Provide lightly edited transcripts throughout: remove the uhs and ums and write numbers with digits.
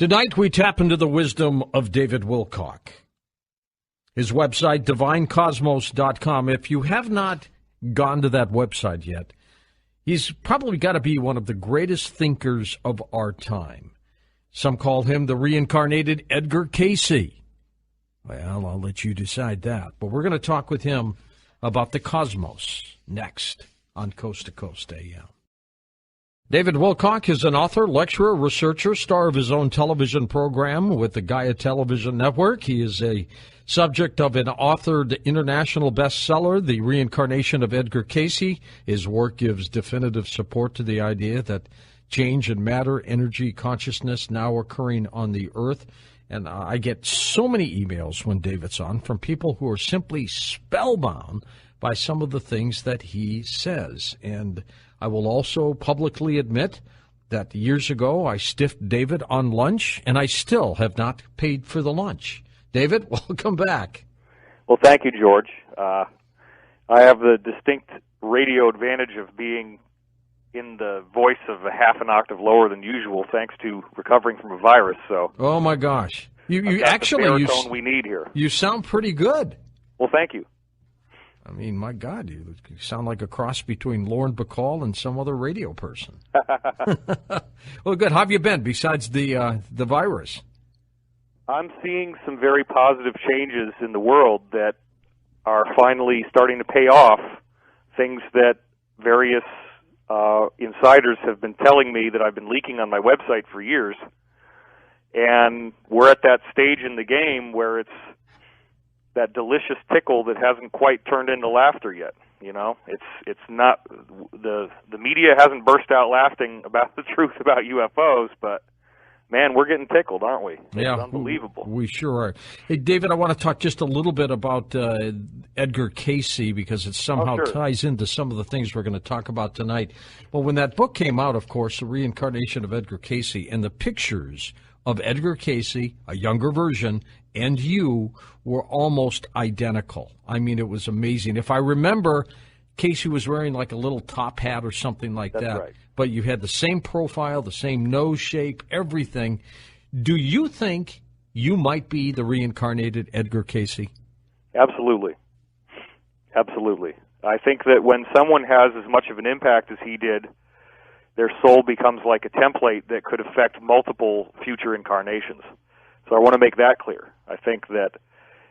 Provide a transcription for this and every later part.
Tonight we tap into the wisdom of David Wilcock. His website, divinecosmos.com. If you have not gone to that website yet, he's probably got to be one of the greatest thinkers of our time. Some call him the reincarnated Edgar Cayce. Well, I'll let you decide that. But we're going to talk with him about the cosmos next on Coast to Coast AM. David Wilcock is an author, lecturer, researcher, star of his own television program with the Gaia Television Network. He is a subject of an authored international bestseller, The Reincarnation of Edgar Cayce. His work gives definitive support to the idea that change in matter, energy, consciousness now occurring on the earth. And I get so many emails when David's on from people who are simply spellbound by some of the things that he says. And I will also publicly admit that years ago I stiffed David on lunch, and I still have not paid for the lunch. David, welcome back. Well, thank you, George. I have the distinct radio advantage of being in the voice of a half an octave lower than usual, thanks to recovering from a virus. So, oh my gosh, you actually the baritone we need here. You sound pretty good. Well, thank you. I mean, my God, you sound like a cross between Lauren Bacall and some other radio person. Well, good. How have you been besides the virus? I'm seeing some very positive changes in the world that are finally starting to pay off. Things that various insiders have been telling me that I've been leaking on my website for years. And we're at that stage in the game where it's that delicious tickle that hasn't quite turned into laughter yet. You know, it's not the media hasn't burst out laughing about the truth about UFOs, but man, we're getting tickled, aren't we? Yeah, it's unbelievable. We sure are. Hey, David, I want to talk just a little bit about Edgar Cayce because it somehow ties into some of the things we're going to talk about tonight. Well, when that book came out, of course, The Reincarnation of Edgar Cayce, and the pictures of Edgar Cayce, a younger version, and you were almost identical. I mean, it was amazing. If I remember, Cayce was wearing like a little top hat or something like that. That's right. But you had the same profile, the same nose shape, everything. Do you think you might be the reincarnated Edgar Cayce? Absolutely. Absolutely. I think that when someone has as much of an impact as he did, their soul becomes like a template that could affect multiple future incarnations. So I want to make that clear. I think that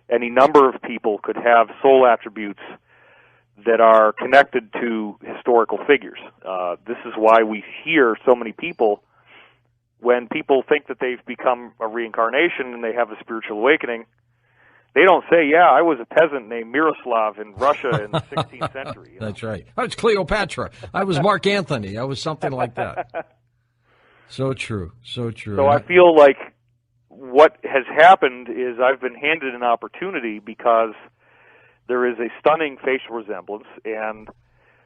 any number of people could have soul attributes that are connected to historical figures. This is why we hear so many people, when people think that they've become a reincarnation and they have a spiritual awakening, they don't say, yeah, I was a peasant named Miroslav in Russia in the 16th century. You know? That's right. I was Cleopatra. I was Mark Antony. I was something like that. So true. So true. So I feel like what has happened is I've been handed an opportunity because there is a stunning facial resemblance, and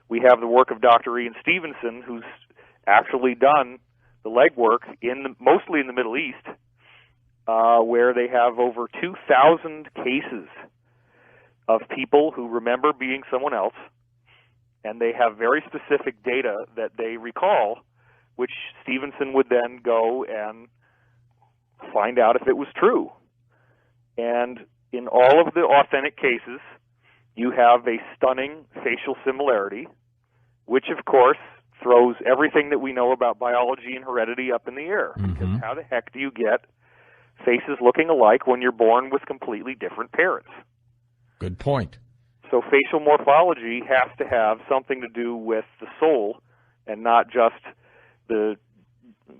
we have the work of Dr. Ian Stevenson, who's actually done the legwork mostly in the Middle East, where they have over 2,000 cases of people who remember being someone else, and they have very specific data that they recall, which Stevenson would then go and find out if it was true. And in all of the authentic cases, you have a stunning facial similarity, which, of course, throws everything that we know about biology and heredity up in the air. Mm-hmm. Because how the heck do you get faces looking alike when you're born with completely different parents? Good point. So facial morphology has to have something to do with the soul and not just the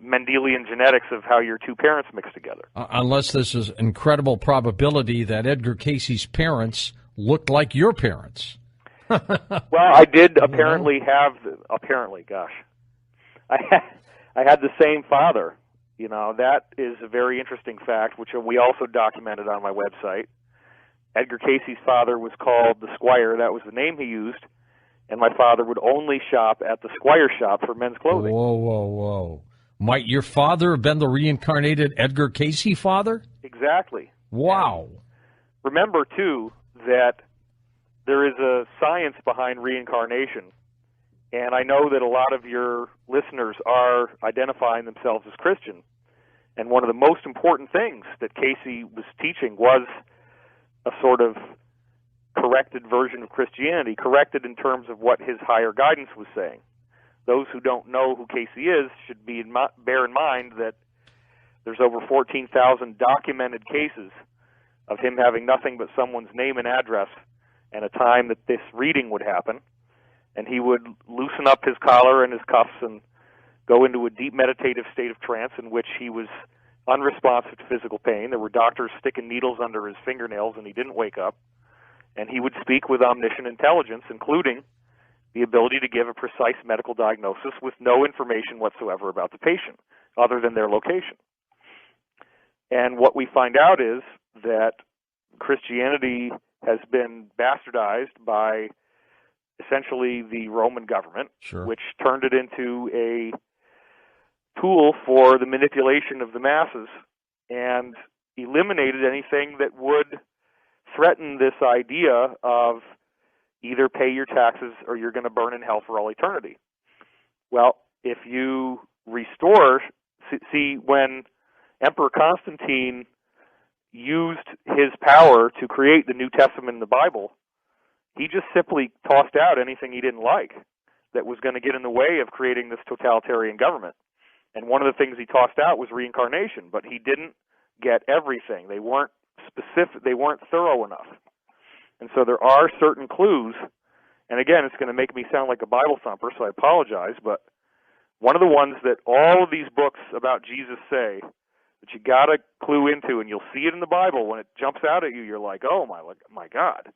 Mendelian genetics of how your two parents mix together. Unless this is incredible probability that Edgar Cayce's parents looked like your parents. Well, I did apparently have, I had the same father. You know, that is a very interesting fact, which we also documented on my website. Edgar Cayce's father was called the Squire. That was the name he used. And my father would only shop at the Squire shop for men's clothing. Whoa, whoa, whoa. Might your father have been the reincarnated Edgar Cayce father? Exactly. Wow. And remember, too, that there is a science behind reincarnation. And I know that a lot of your listeners are identifying themselves as Christian. And one of the most important things that Casey was teaching was a sort of corrected version of Christianity, corrected in terms of what his higher guidance was saying. Those who don't know who Casey is should bear in mind that there's over 14,000 documented cases of him having nothing but someone's name and address and a time that this reading would happen, and he would loosen up his collar and his cuffs and go into a deep meditative state of trance in which he was unresponsive to physical pain. There were doctors sticking needles under his fingernails, and he didn't wake up. And he would speak with omniscient intelligence, including the ability to give a precise medical diagnosis with no information whatsoever about the patient, other than their location. And what we find out is that Christianity has been bastardized by essentially the Roman government, Sure. which turned it into a tool for the manipulation of the masses and eliminated anything that would threaten this idea of either pay your taxes or you're going to burn in hell for all eternity. Well, if you restore, see, when Emperor Constantine used his power to create the New Testament and the Bible, he just simply tossed out anything he didn't like that was going to get in the way of creating this totalitarian government. And one of the things he tossed out was reincarnation, but he didn't get everything. They weren't specific, they weren't thorough enough. And so there are certain clues, and again, it's going to make me sound like a Bible thumper, so I apologize, but one of the ones that all of these books about Jesus say that you got to clue into, and you'll see it in the Bible when it jumps out at you, you're like, oh my God.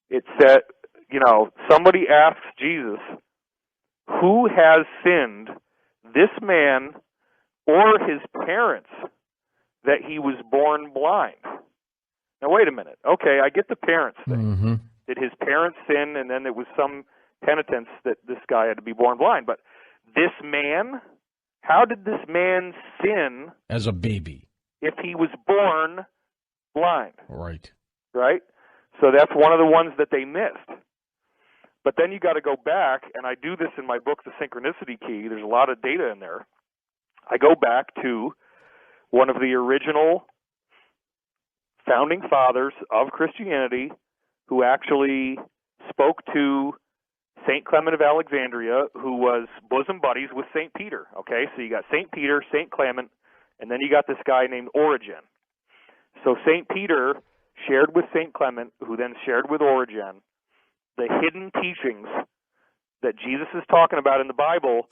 It said, somebody asks Jesus, who has sinned, this man or his parents, that he was born blind? Now, wait a minute. Okay, I get the parents thing. Mm-hmm. Did his parents sin, and then there was some penitence that this guy had to be born blind? But this man, how did this man sin as a baby if he was born blind? Right. Right? So that's one of the ones that they missed. But then you got to go back, and I do this in my book, The Synchronicity Key. There's a lot of data in there. I go back to one of the original founding fathers of Christianity who actually spoke to St. Clement of Alexandria, who was bosom buddies with St. Peter. Okay, so you got St. Peter, St. Clement, and then you got this guy named Origen. So St. Peter shared with St. Clement, who then shared with Origen, the hidden teachings that Jesus is talking about in the Bible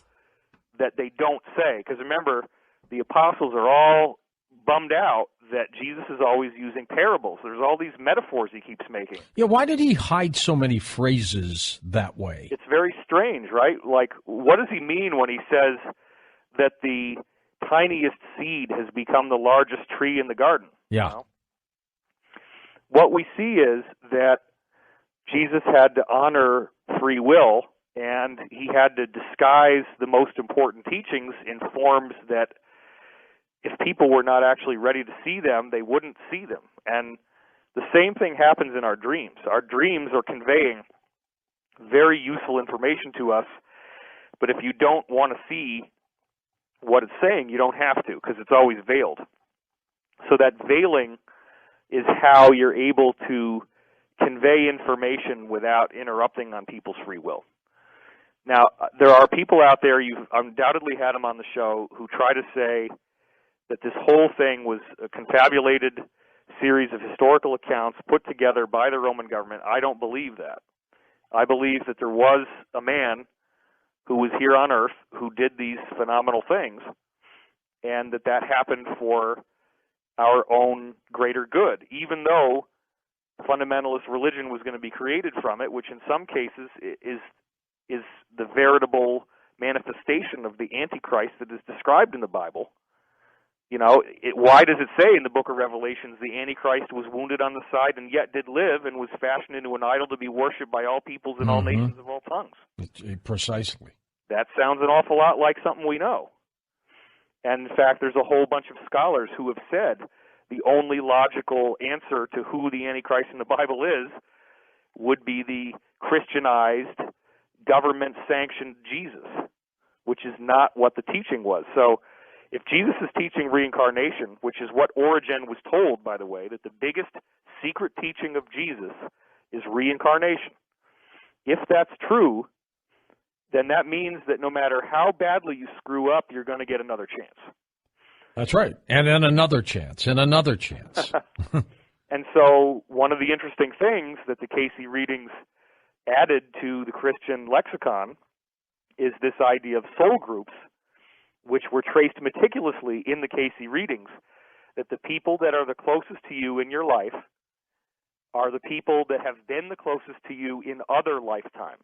that they don't say. Because remember, the apostles are all bummed out that Jesus is always using parables. There's all these metaphors he keeps making. Yeah, why did he hide so many phrases that way? It's very strange, right? Like, what does he mean when he says that the tiniest seed has become the largest tree in the garden? Yeah. You know? What we see is that Jesus had to honor free will, and he had to disguise the most important teachings in forms that if people were not actually ready to see them, they wouldn't see them. And the same thing happens in our dreams. Our dreams are conveying very useful information to us, but if you don't want to see what it's saying, you don't have to, because it's always veiled. So that veiling is how you're able to convey information without interrupting on people's free will. Now, there are people out there, you've undoubtedly had them on the show, who try to say that this whole thing was a confabulated series of historical accounts put together by the Roman government. I don't believe that. I believe that there was a man who was here on earth who did these phenomenal things, and that happened for our own greater good, even though fundamentalist religion was going to be created from it, which in some cases is the veritable manifestation of the Antichrist that is described in the Bible. You know, why does it say in the book of Revelations the Antichrist was wounded on the side and yet did live and was fashioned into an idol to be worshipped by all peoples and all nations of all tongues? Precisely. That sounds an awful lot like something we know. And in fact, there's a whole bunch of scholars who have said the only logical answer to who the Antichrist in the Bible is would be the Christianized, government-sanctioned Jesus, which is not what the teaching was. So If Jesus is teaching reincarnation, which is what Origen was told, by the way, that the biggest secret teaching of Jesus is reincarnation. If that's true, then that means that no matter how badly you screw up, you're going to get another chance. That's right. And then another chance, and another chance. And so one of the interesting things that the Casey readings added to the Christian lexicon is this idea of soul groups, which were traced meticulously in the Casey readings, that the people that are the closest to you in your life are the people that have been the closest to you in other lifetimes.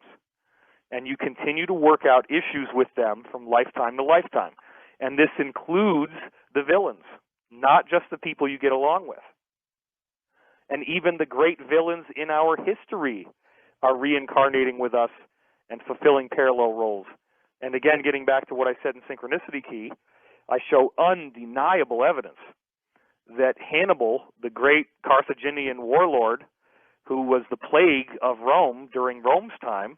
And you continue to work out issues with them from lifetime to lifetime. And this includes the villains, not just the people you get along with. And even the great villains in our history are reincarnating with us and fulfilling parallel roles. And again, getting back to what I said in Synchronicity Key, I show undeniable evidence that Hannibal, the great Carthaginian warlord who was the plague of Rome during Rome's time,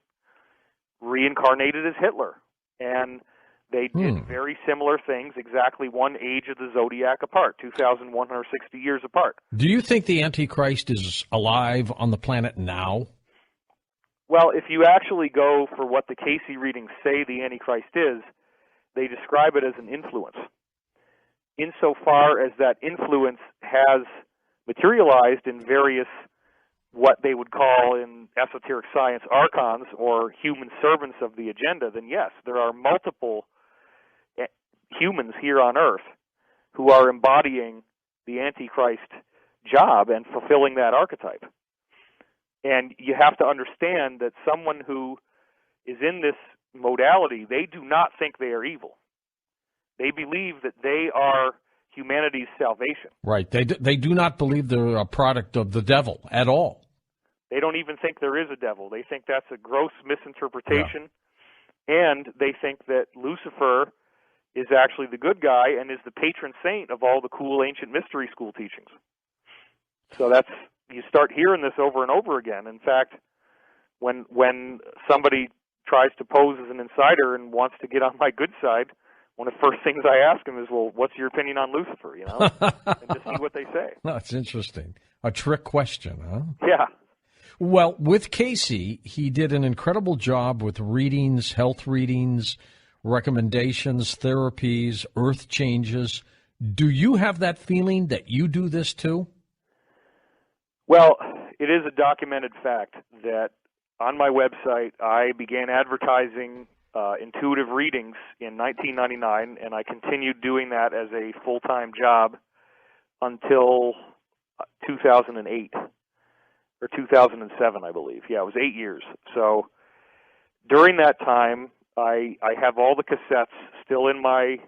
reincarnated as Hitler. And they did very similar things, exactly one age of the zodiac apart, 2,160 years apart. Do you think the Antichrist is alive on the planet now? Well, if you actually go for what the Casey readings say the Antichrist is, they describe it as an influence. Insofar as that influence has materialized in various, what they would call in esoteric science, archons or human servants of the agenda, then yes, there are multiple humans here on Earth who are embodying the Antichrist job and fulfilling that archetype. And you have to understand that someone who is in this modality, they do not think they are evil. They believe that they are humanity's salvation. Right. They do not believe they're a product of the devil at all. They don't even think there is a devil. They think that's a gross misinterpretation. Yeah. And they think that Lucifer is actually the good guy and is the patron saint of all the cool ancient mystery school teachings. So you start hearing this over and over again. In fact, when somebody tries to pose as an insider and wants to get on my good side, one of the first things I ask them is, well, what's your opinion on Lucifer, and just see what they say. That's interesting. A trick question, huh? Yeah. Well, with Casey, he did an incredible job with readings, health readings, recommendations, therapies, earth changes. Do you have that feeling that you do this too? Well, it is a documented fact that on my website I began advertising intuitive readings in 1999, and I continued doing that as a full-time job until 2008 or 2007, I believe. Yeah, it was 8 years. So during that time, I have all the cassettes still in my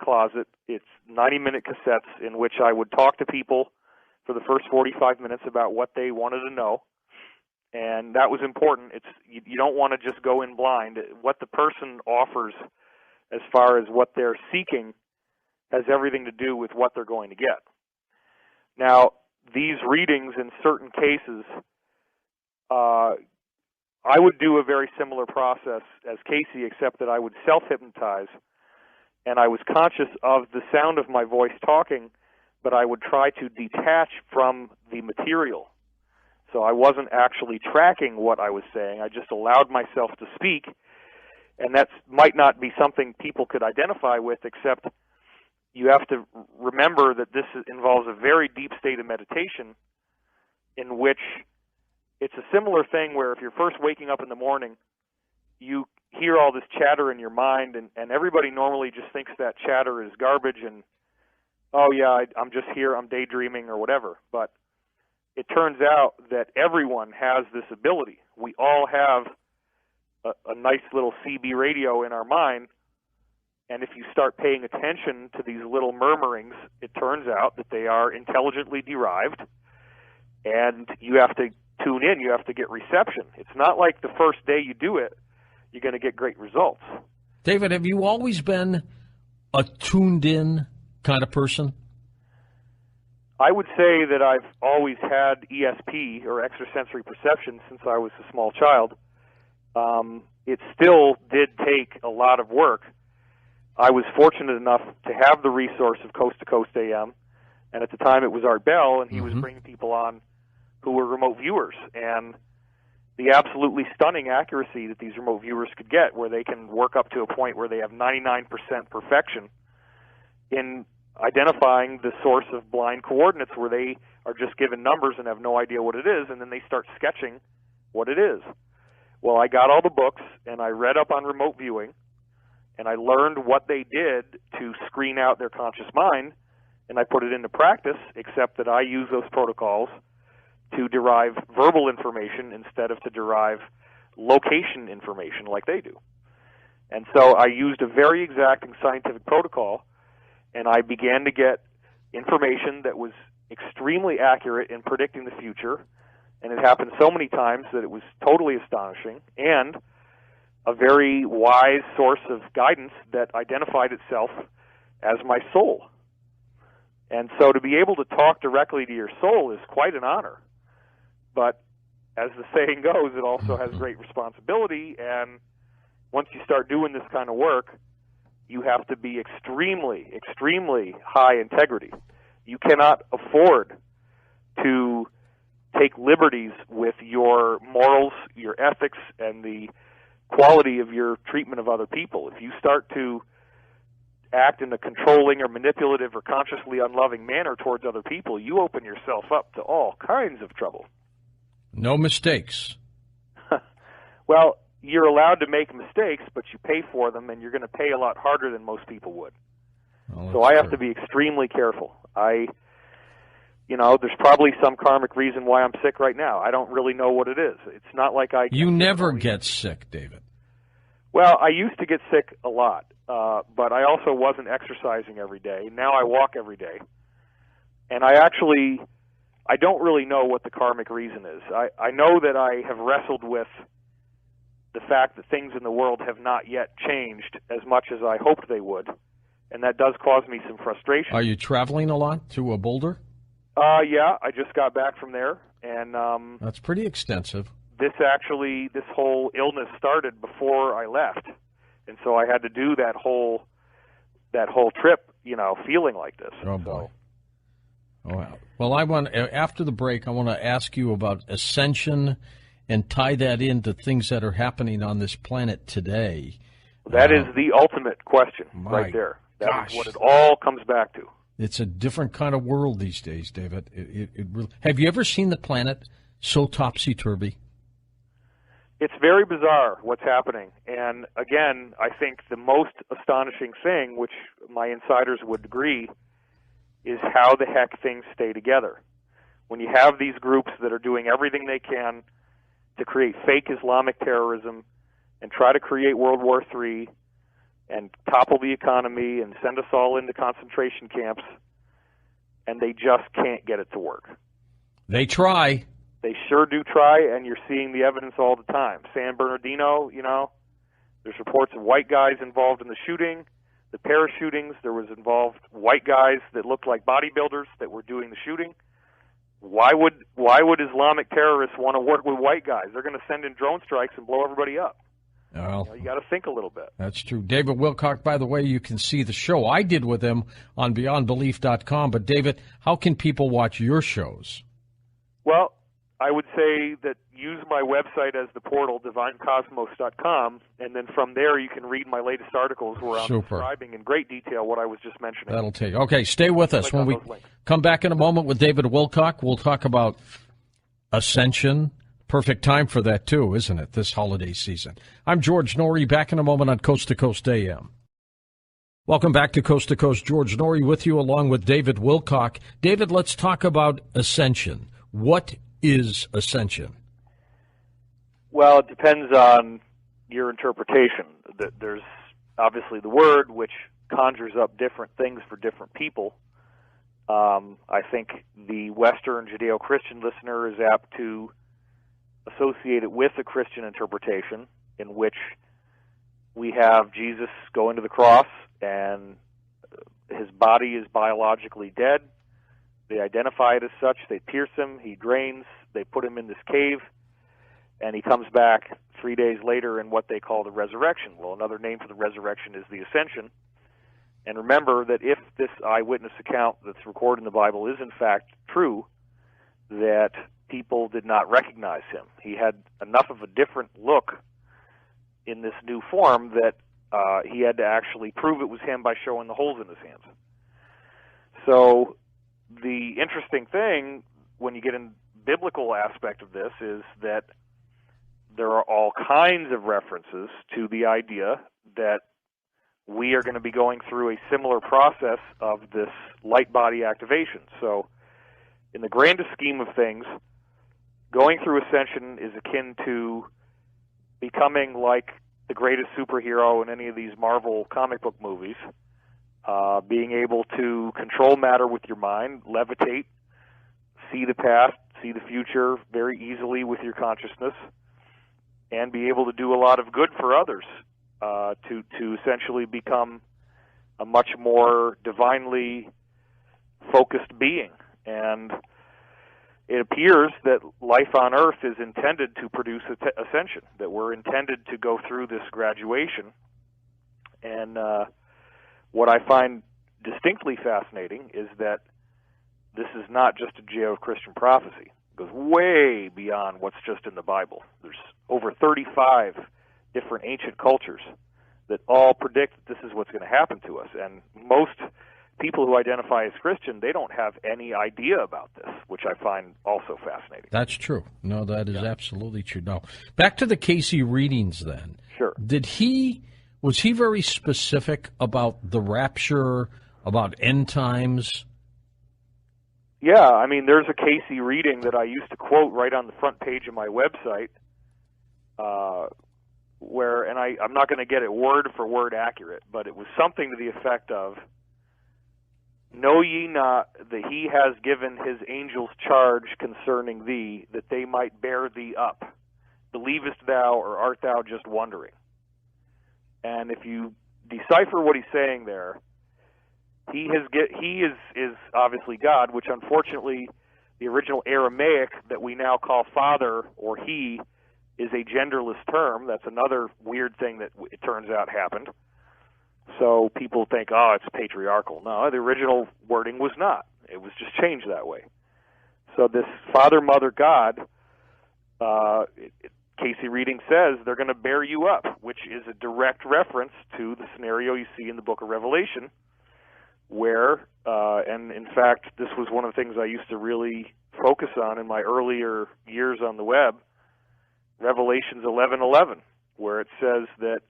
closet. It's 90-minute cassettes in which I would talk to people for the first 45 minutes about what they wanted to know. And that was important. You don't want to just go in blind. What the person offers as far as what they're seeking has everything to do with what they're going to get. Now, these readings in certain cases, I would do a very similar process as Casey, except that I would self-hypnotize, and I was conscious of the sound of my voice talking, but I would try to detach from the material. So I wasn't actually tracking what I was saying. I just allowed myself to speak, and that might not be something people could identify with, except you have to remember that this involves a very deep state of meditation in which it's a similar thing where if you're first waking up in the morning, you hear all this chatter in your mind, and everybody normally just thinks that chatter is garbage and, oh yeah, I'm just here, I'm daydreaming or whatever. But it turns out that everyone has this ability. We all have a nice little CB radio in our mind, and if you start paying attention to these little murmurings, it turns out that they are intelligently derived, and you have to tune in, you have to get reception. It's not like the first day you do it, you're going to get great results. David, have you always been a tuned-in kind of person? I would say that I've always had ESP, or extrasensory perception, since I was a small child. It still did take a lot of work I was fortunate enough to have the resource of Coast to Coast AM, and at the time it was Art Bell, and he was bringing people on who were remote viewers, and the absolutely stunning accuracy that these remote viewers could get, where they can work up to a point where they have 99% perfection in identifying the source of blind coordinates, where they are just given numbers and have no idea what it is, and then they start sketching what it is. Well, I got all the books, and I read up on remote viewing, and I learned what they did to screen out their conscious mind, and I put it into practice, except that I use those protocols to derive verbal information instead of to derive location information like they do. And so I used a very exacting scientific protocol, and I began to get information that was extremely accurate in predicting the future, and it happened so many times that it was totally astonishing, and a very wise source of guidance that identified itself as my soul. And so to be able to talk directly to your soul is quite an honor. But as the saying goes, it also has great responsibility, and once you start doing this kind of work, you have to be extremely, extremely high integrity. You cannot afford to take liberties with your morals, your ethics, and the quality of your treatment of other people. If you start to act in a controlling or manipulative or consciously unloving manner towards other people, you open yourself up to all kinds of trouble. No mistakes. Well, you're allowed to make mistakes, but you pay for them, and you're going to pay a lot harder than most people would. Well, so I have to be extremely careful. There's probably some karmic reason why I'm sick right now. I don't really know what it is. It's not like I... You never get sick, David. Well, I used to get sick a lot, but I also wasn't exercising every day. Now I walk every day. And I don't really know what the karmic reason is. I know that I have wrestled with the fact that things in the world have not yet changed as much as I hoped they would, and that does cause me some frustration. Are you traveling a lot to Boulder? Yeah, I just got back from there, and that's pretty extensive. This whole illness started before I left, and so I had to do that whole trip, feeling like this. Oh boy. Oh, well, after the break, I want to ask you about ascension and tie that into things that are happening on this planet today. That is the ultimate question right there. That is what it all comes back to. It's a different kind of world these days, David. It really, have you ever seen the planet so topsy-turvy? It's very bizarre what's happening. And again, I think the most astonishing thing, which my insiders would agree, is how the heck things stay together. When you have these groups that are doing everything they can to create fake Islamic terrorism and try to create World War III and topple the economy and send us all into concentration camps, and they just can't get it to work. They try. They sure do try, and you're seeing the evidence all the time. San Bernardino, there's reports of white guys involved in the shooting. The pair of shootings, there was involved white guys that looked like bodybuilders that were doing the shooting. Why would Islamic terrorists want to work with white guys? They're going to send in drone strikes and blow everybody up. Well, you got to think a little bit. That's true. David Wilcock, by the way, you can see the show I did with him on BeyondBelief.com. But, David, how can people watch your shows? Well, I would say that use my website as the portal, DivineCosmos.com, and then from there you can read my latest articles where I'm describing in great detail what I was just mentioning. That'll take. Okay, stay with us. When we come back in a moment with David Wilcock, we'll talk about ascension. Perfect time for that, too, isn't it, this holiday season? I'm George Norrie, back in a moment on Coast to Coast AM. Welcome back to Coast. George Norrie with you, along with David Wilcock. David, let's talk about ascension. What is ascension? Well, it depends on your interpretation. There's obviously the word, which conjures up different things for different people. I think the Western Judeo-Christian listener is apt to associate it with a Christian interpretation, in which we have Jesus going to the cross, and his body is biologically dead. They identify it as such. They pierce him. He drains. They put him in this cave, and he comes back 3 days later in what they call the resurrection. Well, another name for the resurrection is the ascension. And remember that if this eyewitness account that's recorded in the Bible is in fact true, that people did not recognize him. He had enough of a different look in this new form that he had to actually prove it was him by showing the holes in his hands. So the interesting thing when you get in biblical aspect of this is that there are all kinds of references to the idea that we are going to be going through a similar process of this light body activation. So in the grandest scheme of things, going through ascension is akin to becoming like the greatest superhero in any of these Marvel comic book movies, being able to control matter with your mind, levitate, see the past, see the future very easily with your consciousness, and be able to do a lot of good for others, to essentially become a much more divinely focused being. And it appears that life on Earth is intended to produce ascension, that we're intended to go through this graduation. And what I find distinctly fascinating is that this is not just a Judeo-Christian prophecy. It goes way beyond what's just in the Bible. There's over 35 different ancient cultures that all predict that this is what's going to happen to us. And most people who identify as Christian, they don't have any idea about this, which I find also fascinating. That's true. No, that is absolutely true. Now, back to the Casey readings then. Sure. Was he very specific about the rapture, about end times? Yeah, I mean, there's a Casey reading that I used to quote right on the front page of my website, where, and I'm not going to get it word for word accurate, but it was something to the effect of, "Know ye not that he has given his angels charge concerning thee, that they might bear thee up? Believest thou, or art thou just wondering?" And if you decipher what he's saying there, he is obviously God, which unfortunately the original Aramaic that we now call father or he is a genderless term. That's another weird thing that it turns out happened. So people think, oh, it's patriarchal. No, the original wording was not. It was just changed that way. So this father, mother, God, Casey reading says they're going to bear you up, which is a direct reference to the scenario you see in the book of Revelation, where, and in fact, this was one of the things I used to really focus on in my earlier years on the web, Revelations 11:11, where it says that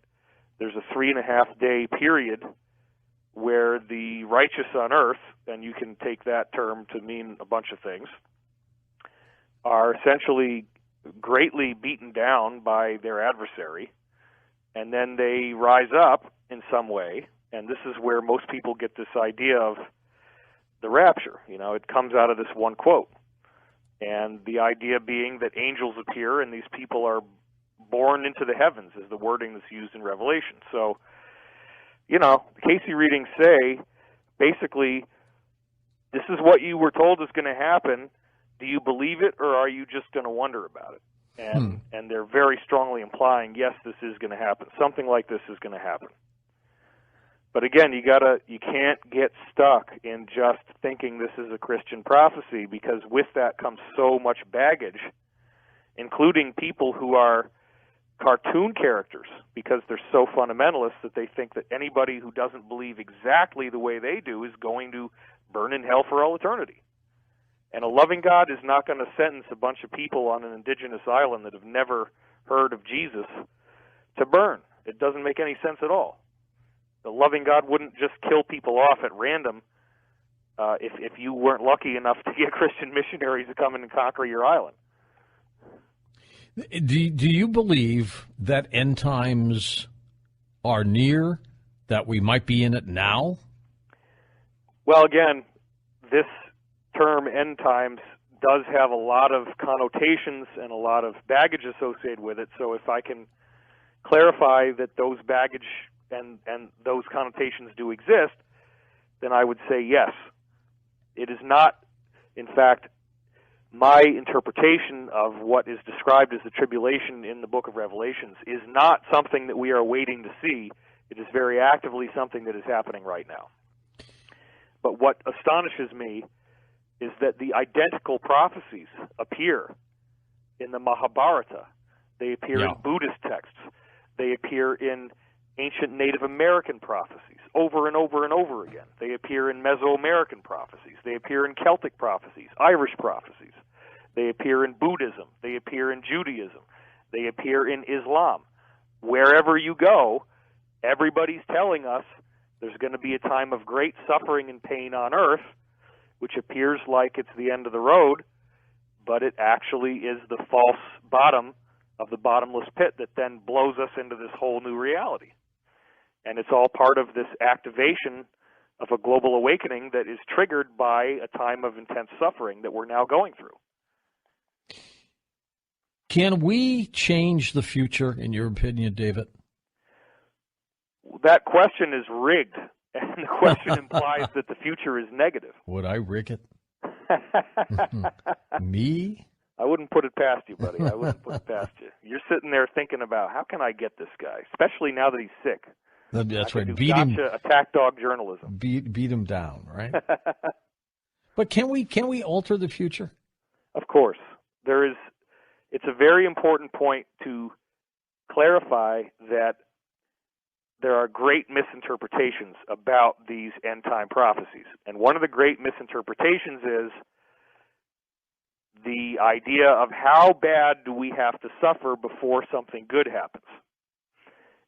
there's a 3.5 day period where the righteous on earth, and you can take that term to mean a bunch of things, are essentially greatly beaten down by their adversary, and then they rise up in some way, and this is where most people get this idea of the rapture. You know, it comes out of this one quote, and the idea being that angels appear and these people are born into the heavens is the wording that's used in Revelation. So, you know, the Casey readings say, basically, this is what you were told is going to happen. Do you believe it, or are you just going to wonder about it? And they're very strongly implying, yes, this is going to happen. Something like this is going to happen. But again, you can't get stuck in just thinking this is a Christian prophecy, because with that comes so much baggage, including people who are cartoon characters, because they're so fundamentalist that they think that anybody who doesn't believe exactly the way they do is going to burn in hell for all eternity. And a loving God is not going to sentence a bunch of people on an indigenous island that have never heard of Jesus to burn. It doesn't make any sense at all. The loving God wouldn't just kill people off at random if you weren't lucky enough to get Christian missionaries to come in and conquer your island. Do you believe that end times are near, that we might be in it now? Well, again, this term end times does have a lot of connotations and a lot of baggage associated with it. So if I can clarify that those baggage and those connotations do exist, then I would say yes. It is not, in fact, my interpretation of what is described as the tribulation in the book of Revelations is not something that we are waiting to see. It is very actively something that is happening right now. But what astonishes me is that the identical prophecies appear in the Mahabharata. They appear in Buddhist texts. They appear in ancient Native American prophecies over and over and over again. They appear in Mesoamerican prophecies. They appear in Celtic prophecies, Irish prophecies. They appear in Buddhism. They appear in Judaism. They appear in Islam. Wherever you go, everybody's telling us there's going to be a time of great suffering and pain on earth, which appears like it's the end of the road, but it actually is the false bottom of the bottomless pit that then blows us into this whole new reality. And it's all part of this activation of a global awakening that is triggered by a time of intense suffering that we're now going through. Can we change the future, in your opinion, David? That question is rigged, and the question implies that the future is negative. Would I rig it? Me? I wouldn't put it past you, buddy. I wouldn't put it past you. You're sitting there thinking about, how can I get this guy, especially now that he's sick. That's right. Beat him. Attack dog journalism. Beat him down, right? But can we alter the future? Of course. It's a very important point to clarify that there are great misinterpretations about these end-time prophecies. And one of the great misinterpretations is the idea of how bad do we have to suffer before something good happens.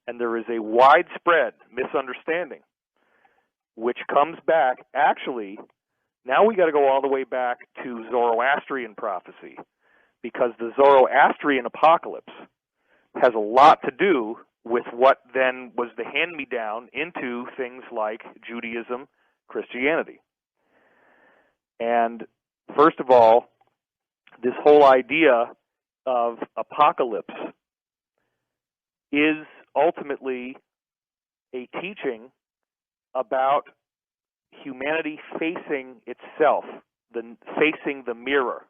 And there is a widespread misunderstanding which comes back, actually, now we got to go all the way back to Zoroastrian prophecy, because the Zoroastrian apocalypse has a lot to do with what then was the hand-me-down into things like Judaism, Christianity. And first of all, this whole idea of apocalypse is ultimately a teaching about humanity facing itself, facing the mirror.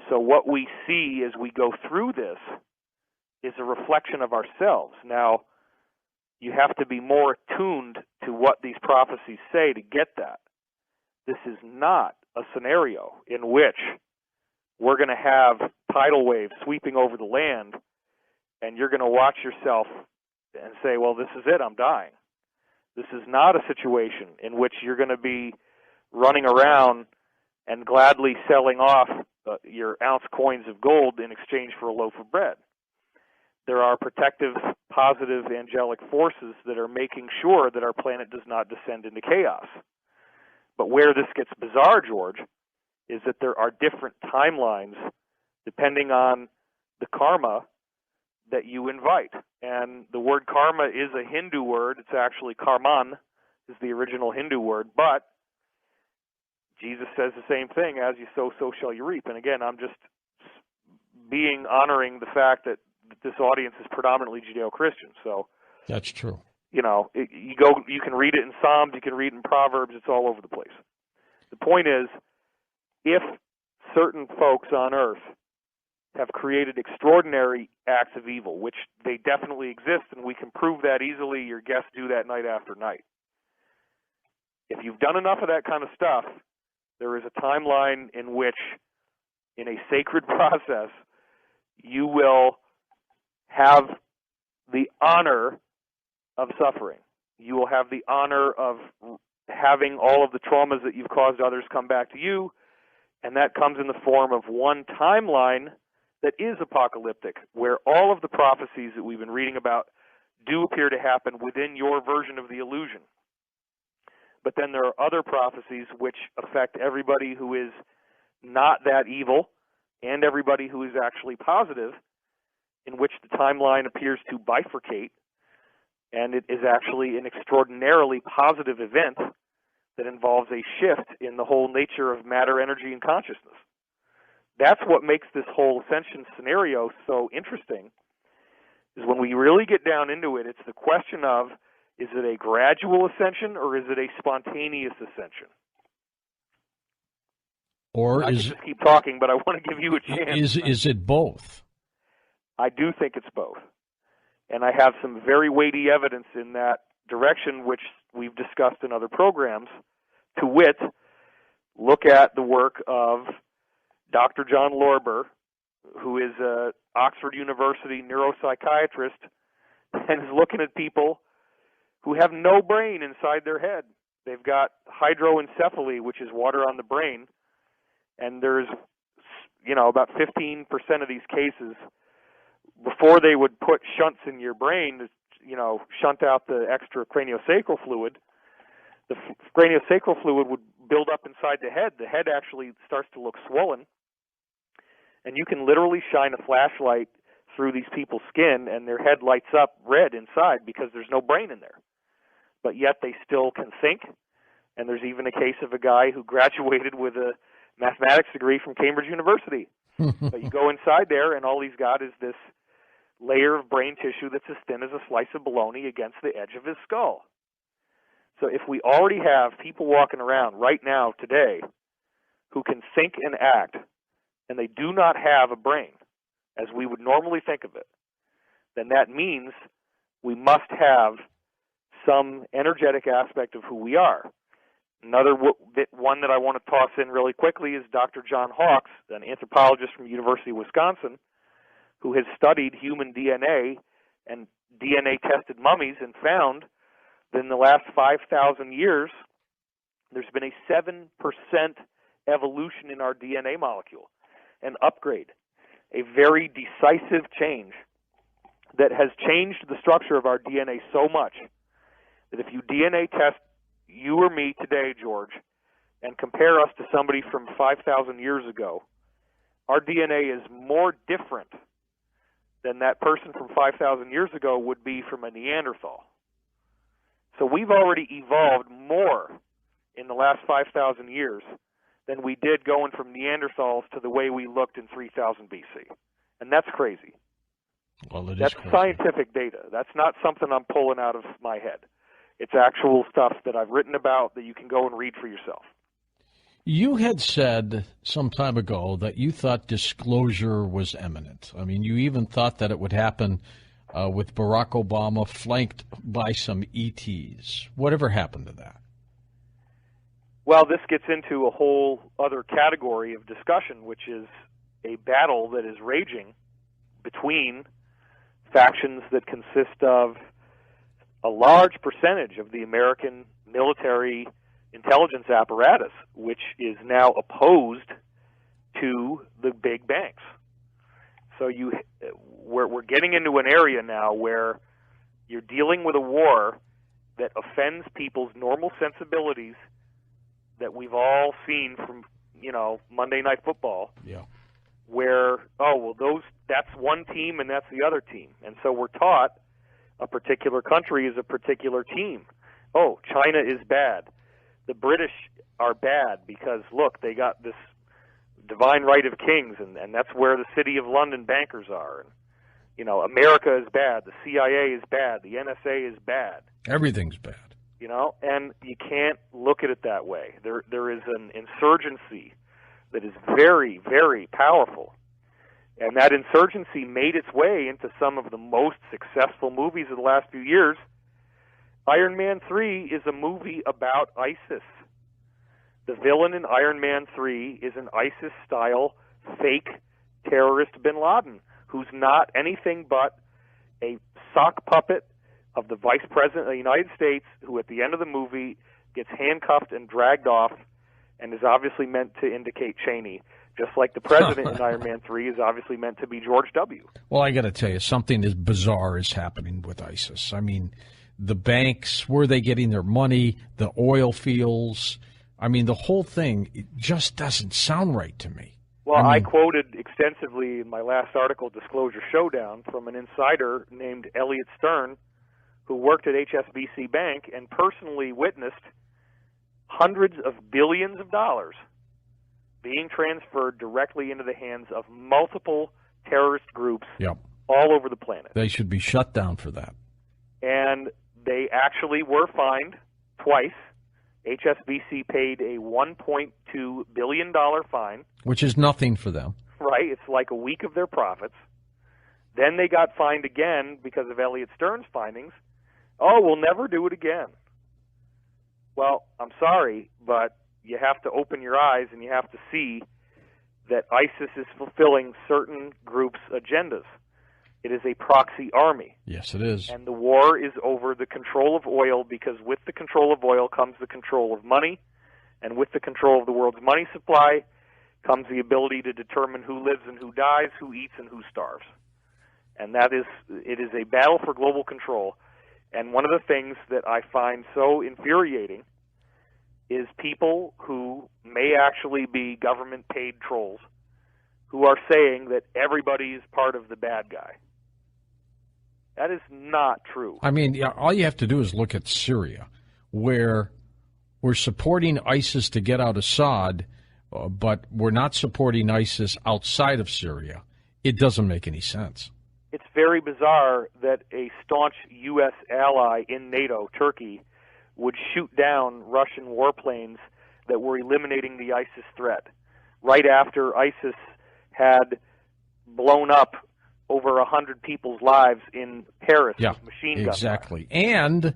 So what we see as we go through this is a reflection of ourselves. Now, you have to be more attuned to what these prophecies say to get that. This is not a scenario in which we're going to have tidal waves sweeping over the land, and you're going to watch yourself and say, well, this is it, I'm dying. This is not a situation in which you're going to be running around and gladly selling off your ounce coins of gold in exchange for a loaf of bread. There are protective, positive, angelic forces that are making sure that our planet does not descend into chaos. But where this gets bizarre, George, is that there are different timelines depending on the karma that you invite. And the word karma is a Hindu word. It's actually karman is the original Hindu word. But Jesus says the same thing, as you sow, so shall you reap. And again, I'm just honoring the fact that this audience is predominantly Judeo-Christian. So that's true. You can read it in Psalms, you can read it in Proverbs, it's all over the place. The point is, if certain folks on earth have created extraordinary acts of evil, which they definitely exist, and we can prove that easily, your guests do that night after night. If you've done enough of that kind of stuff, there is a timeline in which, in a sacred process, you will have the honor of suffering. You will have the honor of having all of the traumas that you've caused others come back to you, and that comes in the form of one timeline that is apocalyptic, where all of the prophecies that we've been reading about do appear to happen within your version of the illusion. But then there are other prophecies which affect everybody who is not that evil and everybody who is actually positive, in which the timeline appears to bifurcate, and it is actually an extraordinarily positive event that involves a shift in the whole nature of matter, energy, and consciousness. That's what makes this whole ascension scenario so interesting, is when we really get down into it, it's the question of, is it a gradual ascension or is it a spontaneous ascension? Or I could just keep talking, but I want to give you a chance. Is it both? I do think it's both. And I have some very weighty evidence in that direction, which we've discussed in other programs, to wit, look at the work of Dr. John Lorber, who is an Oxford University neuropsychiatrist, and is looking at people who have no brain inside their head. They've got hydroencephaly, which is water on the brain, and there's, about 15% of these cases, before they would put shunts in your brain to, shunt out the extra craniosacral fluid, the craniosacral fluid would build up inside the head. The head actually starts to look swollen, and you can literally shine a flashlight through these people's skin, and their head lights up red inside because there's no brain in there. But yet they still can think, and there's even a case of a guy who graduated with a mathematics degree from Cambridge University. But you go inside there, and all he's got is this layer of brain tissue that's as thin as a slice of bologna against the edge of his skull. So if we already have people walking around right now, today, who can think and act, and they do not have a brain, as we would normally think of it, then that means we must have some energetic aspect of who we are. Another one that I want to toss in really quickly is Dr. John Hawkes, an anthropologist from the University of Wisconsin, who has studied human DNA and DNA-tested mummies and found that in the last 5,000 years, there's been a 7% evolution in our DNA molecule, an upgrade, a very decisive change that has changed the structure of our DNA so much that if you DNA test you or me today, George, and compare us to somebody from 5,000 years ago, our DNA is more different than that person from 5,000 years ago would be from a Neanderthal. So we've already evolved more in the last 5,000 years than we did going from Neanderthals to the way we looked in 3000 BC. And that's crazy. Well, that's crazy. Scientific data. That's not something I'm pulling out of my head. It's actual stuff that I've written about that you can go and read for yourself. You had said some time ago that you thought disclosure was imminent. I mean, you even thought that it would happen with Barack Obama flanked by some ETs. Whatever happened to that? Well, this gets into a whole other category of discussion, which is a battle that is raging between factions that consist of a large percentage of the American military intelligence apparatus, which is now opposed to the big banks. So we're getting into an area now where you're dealing with a war that offends people's normal sensibilities that we've all seen from, Monday Night Football. Yeah. Where, that's one team and that's the other team. And so we're taught a particular country is a particular team. Oh, China is bad. The British are bad because, look, they got this divine right of kings, and that's where the City of London bankers are. And, America is bad. The CIA is bad. The NSA is bad. Everything's bad. And you can't look at it that way. There is an insurgency that is very, very powerful. And that insurgency made its way into some of the most successful movies of the last few years. Iron Man 3 is a movie about ISIS. The villain in Iron Man 3 is an ISIS-style fake terrorist bin Laden, who's not anything but a sock puppet of the Vice President of the United States, who at the end of the movie gets handcuffed and dragged off and is obviously meant to indicate Cheney, just like the president in Iron Man 3 is obviously meant to be George W. Well, I got to tell you, something as bizarre is happening with ISIS. I mean, the banks, where are they getting their money, the oil fields. I mean, the whole thing, it just doesn't sound right to me. Well, I quoted extensively in my last article, Disclosure Showdown, from an insider named Elliot Stern, who worked at HSBC Bank and personally witnessed hundreds of billions of dollars being transferred directly into the hands of multiple terrorist groups all over the planet. They should be shut down for that. And they actually were fined twice. HSBC paid a $1.2 billion fine. Which is nothing for them. Right. It's like a week of their profits. Then they got fined again because of Elliot Stern's findings. Oh, we'll never do it again. Well, I'm sorry, but you have to open your eyes and you have to see that ISIS is fulfilling certain groups' agendas. It is a proxy army. Yes, it is. And the war is over the control of oil, because with the control of oil comes the control of money, and with the control of the world's money supply comes the ability to determine who lives and who dies, who eats and who starves. And it is a battle for global control. And one of the things that I find so infuriating is people who may actually be government-paid trolls who are saying that everybody is part of the bad guy. That is not true. I mean, all you have to do is look at Syria, where we're supporting ISIS to get out Assad, but we're not supporting ISIS outside of Syria. It doesn't make any sense. It's very bizarre that a staunch U.S. ally in NATO, Turkey, would shoot down Russian warplanes that were eliminating the ISIS threat right after ISIS had blown up over 100 people's lives in Paris with machine gun exactly. Fire. And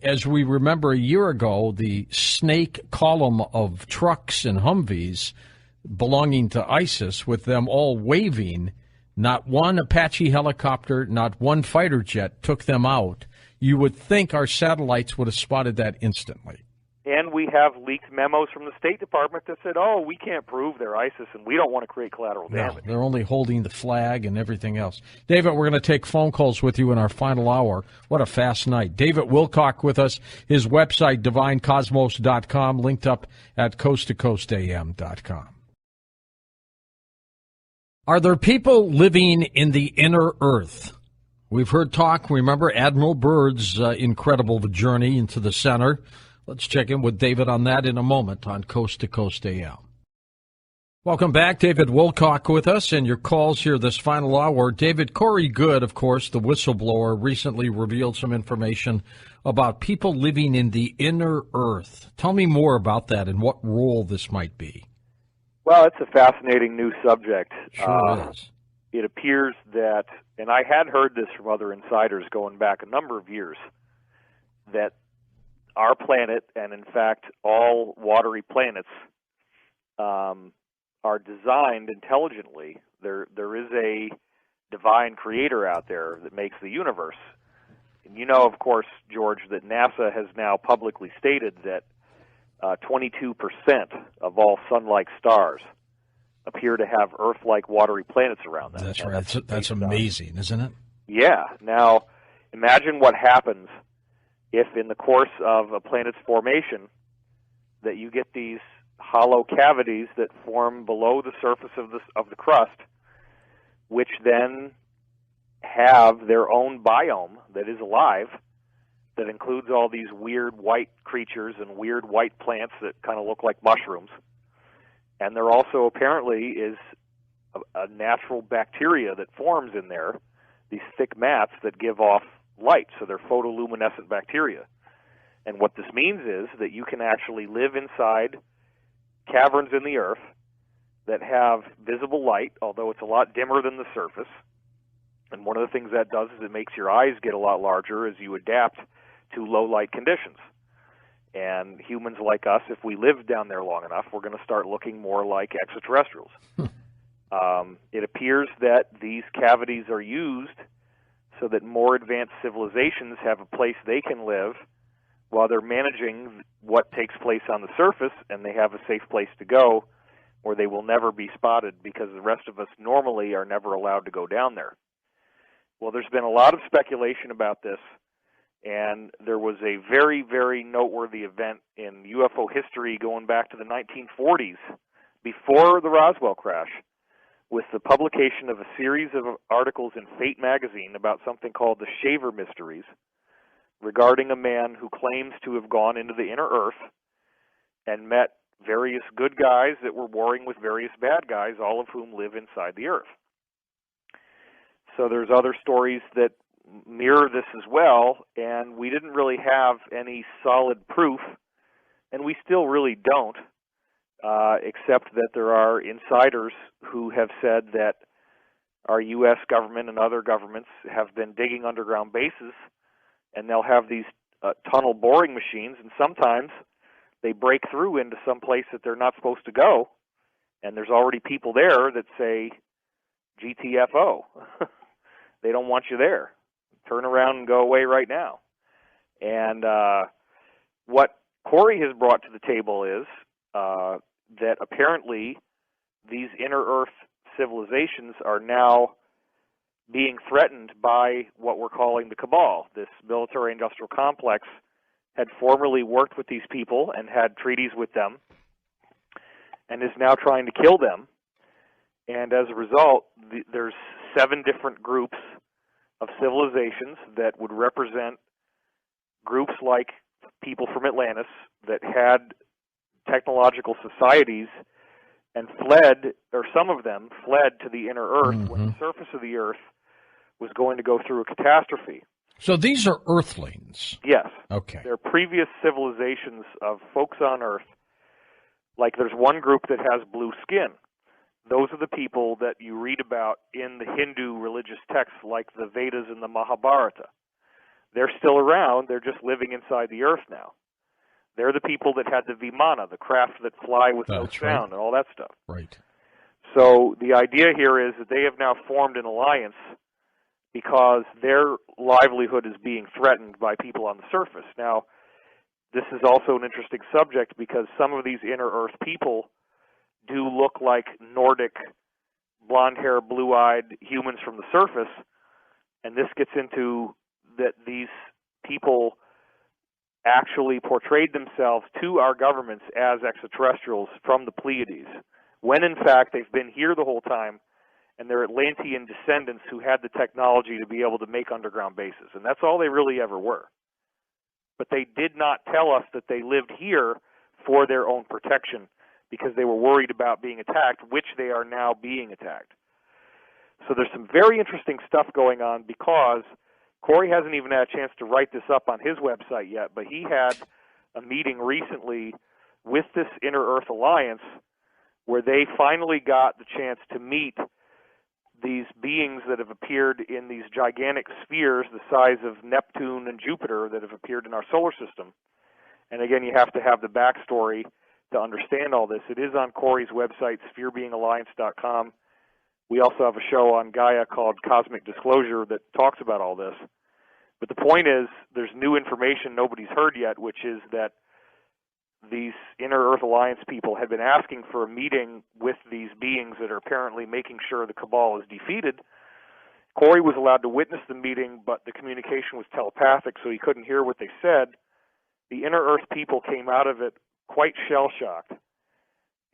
as we remember a year ago, the snake column of trucks and Humvees belonging to ISIS, with them all waving, not one Apache helicopter, not one fighter jet took them out. You would think our satellites would have spotted that instantly. And we have leaked memos from the State Department that said, oh, we can't prove they're ISIS and we don't want to create collateral damage. No, they're only holding the flag and everything else. David, we're going to take phone calls with you in our final hour. What a fast night. David Wilcock with us. His website, divinecosmos.com, linked up at coasttocoastam.com. Are there people living in the inner earth? We've heard talk, remember Admiral Byrd's incredible journey into the center. Let's check in with David on that in a moment on Coast to Coast AM. Welcome back. David Wilcock with us, and your calls here this final hour. David, Corey Good, of course, the whistleblower, recently revealed some information about people living in the inner earth. Tell me more about that and what role this might be. Well, it's a fascinating new subject. Sure is. It appears that, and I had heard this from other insiders going back a number of years, that our planet, and in fact all watery planets, are designed intelligently. There is a divine creator out there that makes the universe. And you know, of course, George, that NASA has now publicly stated that 22% of all sun-like stars appear to have Earth-like watery planets around them. That's right. That's amazing, isn't it? Yeah. Now, imagine what happens if in the course of a planet's formation that you get these hollow cavities that form below the surface of the crust, which then have their own biome that is alive, that includes all these weird white creatures and weird white plants that kind of look like mushrooms. And there also apparently is a natural bacteria that forms in there, these thick mats that give off light, so they're photoluminescent bacteria. And what this means is that you can actually live inside caverns in the earth that have visible light, although it's a lot dimmer than the surface. And one of the things that does is it makes your eyes get a lot larger as you adapt to low light conditions. And humans like us, if we live down there long enough, we're going to start looking more like extraterrestrials. It appears that these cavities are used so that more advanced civilizations have a place they can live while they're managing what takes place on the surface, and they have a safe place to go where they will never be spotted, because the rest of us normally are never allowed to go down there. Well, there's been a lot of speculation about this, and there was a very, very noteworthy event in UFO history going back to the 1940s, before the Roswell crash, with the publication of a series of articles in Fate magazine about something called the Shaver Mysteries, regarding a man who claims to have gone into the inner earth and met various good guys that were warring with various bad guys, all of whom live inside the earth. So there's other stories that mirror this as well, and we didn't really have any solid proof, and we still really don't, except that there are insiders who have said that our U.S. government and other governments have been digging underground bases, and they'll have these tunnel boring machines, and sometimes they break through into some place that they're not supposed to go, and there's already people there that say, GTFO. They don't want you there. Turn around and go away right now. And what Corey has brought to the table is that apparently these inner Earth civilizations are now being threatened by what we're calling the cabal. This military-industrial complex had formerly worked with these people and had treaties with them and is now trying to kill them. And as a result, there's 7 different groups of civilizations that would represent groups like people from Atlantis that had technological societies and fled, or some of them fled to the inner Earth when the surface of the Earth was going to go through a catastrophe. So these are Earthlings? Yes. Okay. They're previous civilizations of folks on Earth. Like there's one group that has blue skin. Those are the people that you read about in the Hindu religious texts like the Vedas and the Mahabharata. They're still around, they're just living inside the Earth now. They're the people that had the Vimana, the craft that fly with no sound, and all that stuff. Right. So the idea here is that they have now formed an alliance because their livelihood is being threatened by people on the surface. Now, this is also an interesting subject because some of these inner Earth people do look like Nordic, blonde-haired, blue-eyed humans from the surface, and this gets into that these people actually portrayed themselves to our governments as extraterrestrials from the Pleiades, when in fact they've been here the whole time, and they're Atlantean descendants who had the technology to be able to make underground bases, and that's all they really ever were. But they did not tell us that they lived here for their own protection, because they were worried about being attacked, which they are now being attacked. So there's some very interesting stuff going on because Corey hasn't even had a chance to write this up on his website yet, but he had a meeting recently with this Inner Earth Alliance where they finally got the chance to meet these beings that have appeared in these gigantic spheres the size of Neptune and Jupiter that have appeared in our solar system. And again, you have to have the backstory to understand all this. It is on Corey's website, spherebeingalliance.com. We also have a show on Gaia called Cosmic Disclosure that talks about all this. But the point is, there's new information nobody's heard yet, which is that these Inner Earth Alliance people had been asking for a meeting with these beings that are apparently making sure the cabal is defeated. Corey was allowed to witness the meeting, but the communication was telepathic, so he couldn't hear what they said. The Inner Earth people came out of it quite shell-shocked.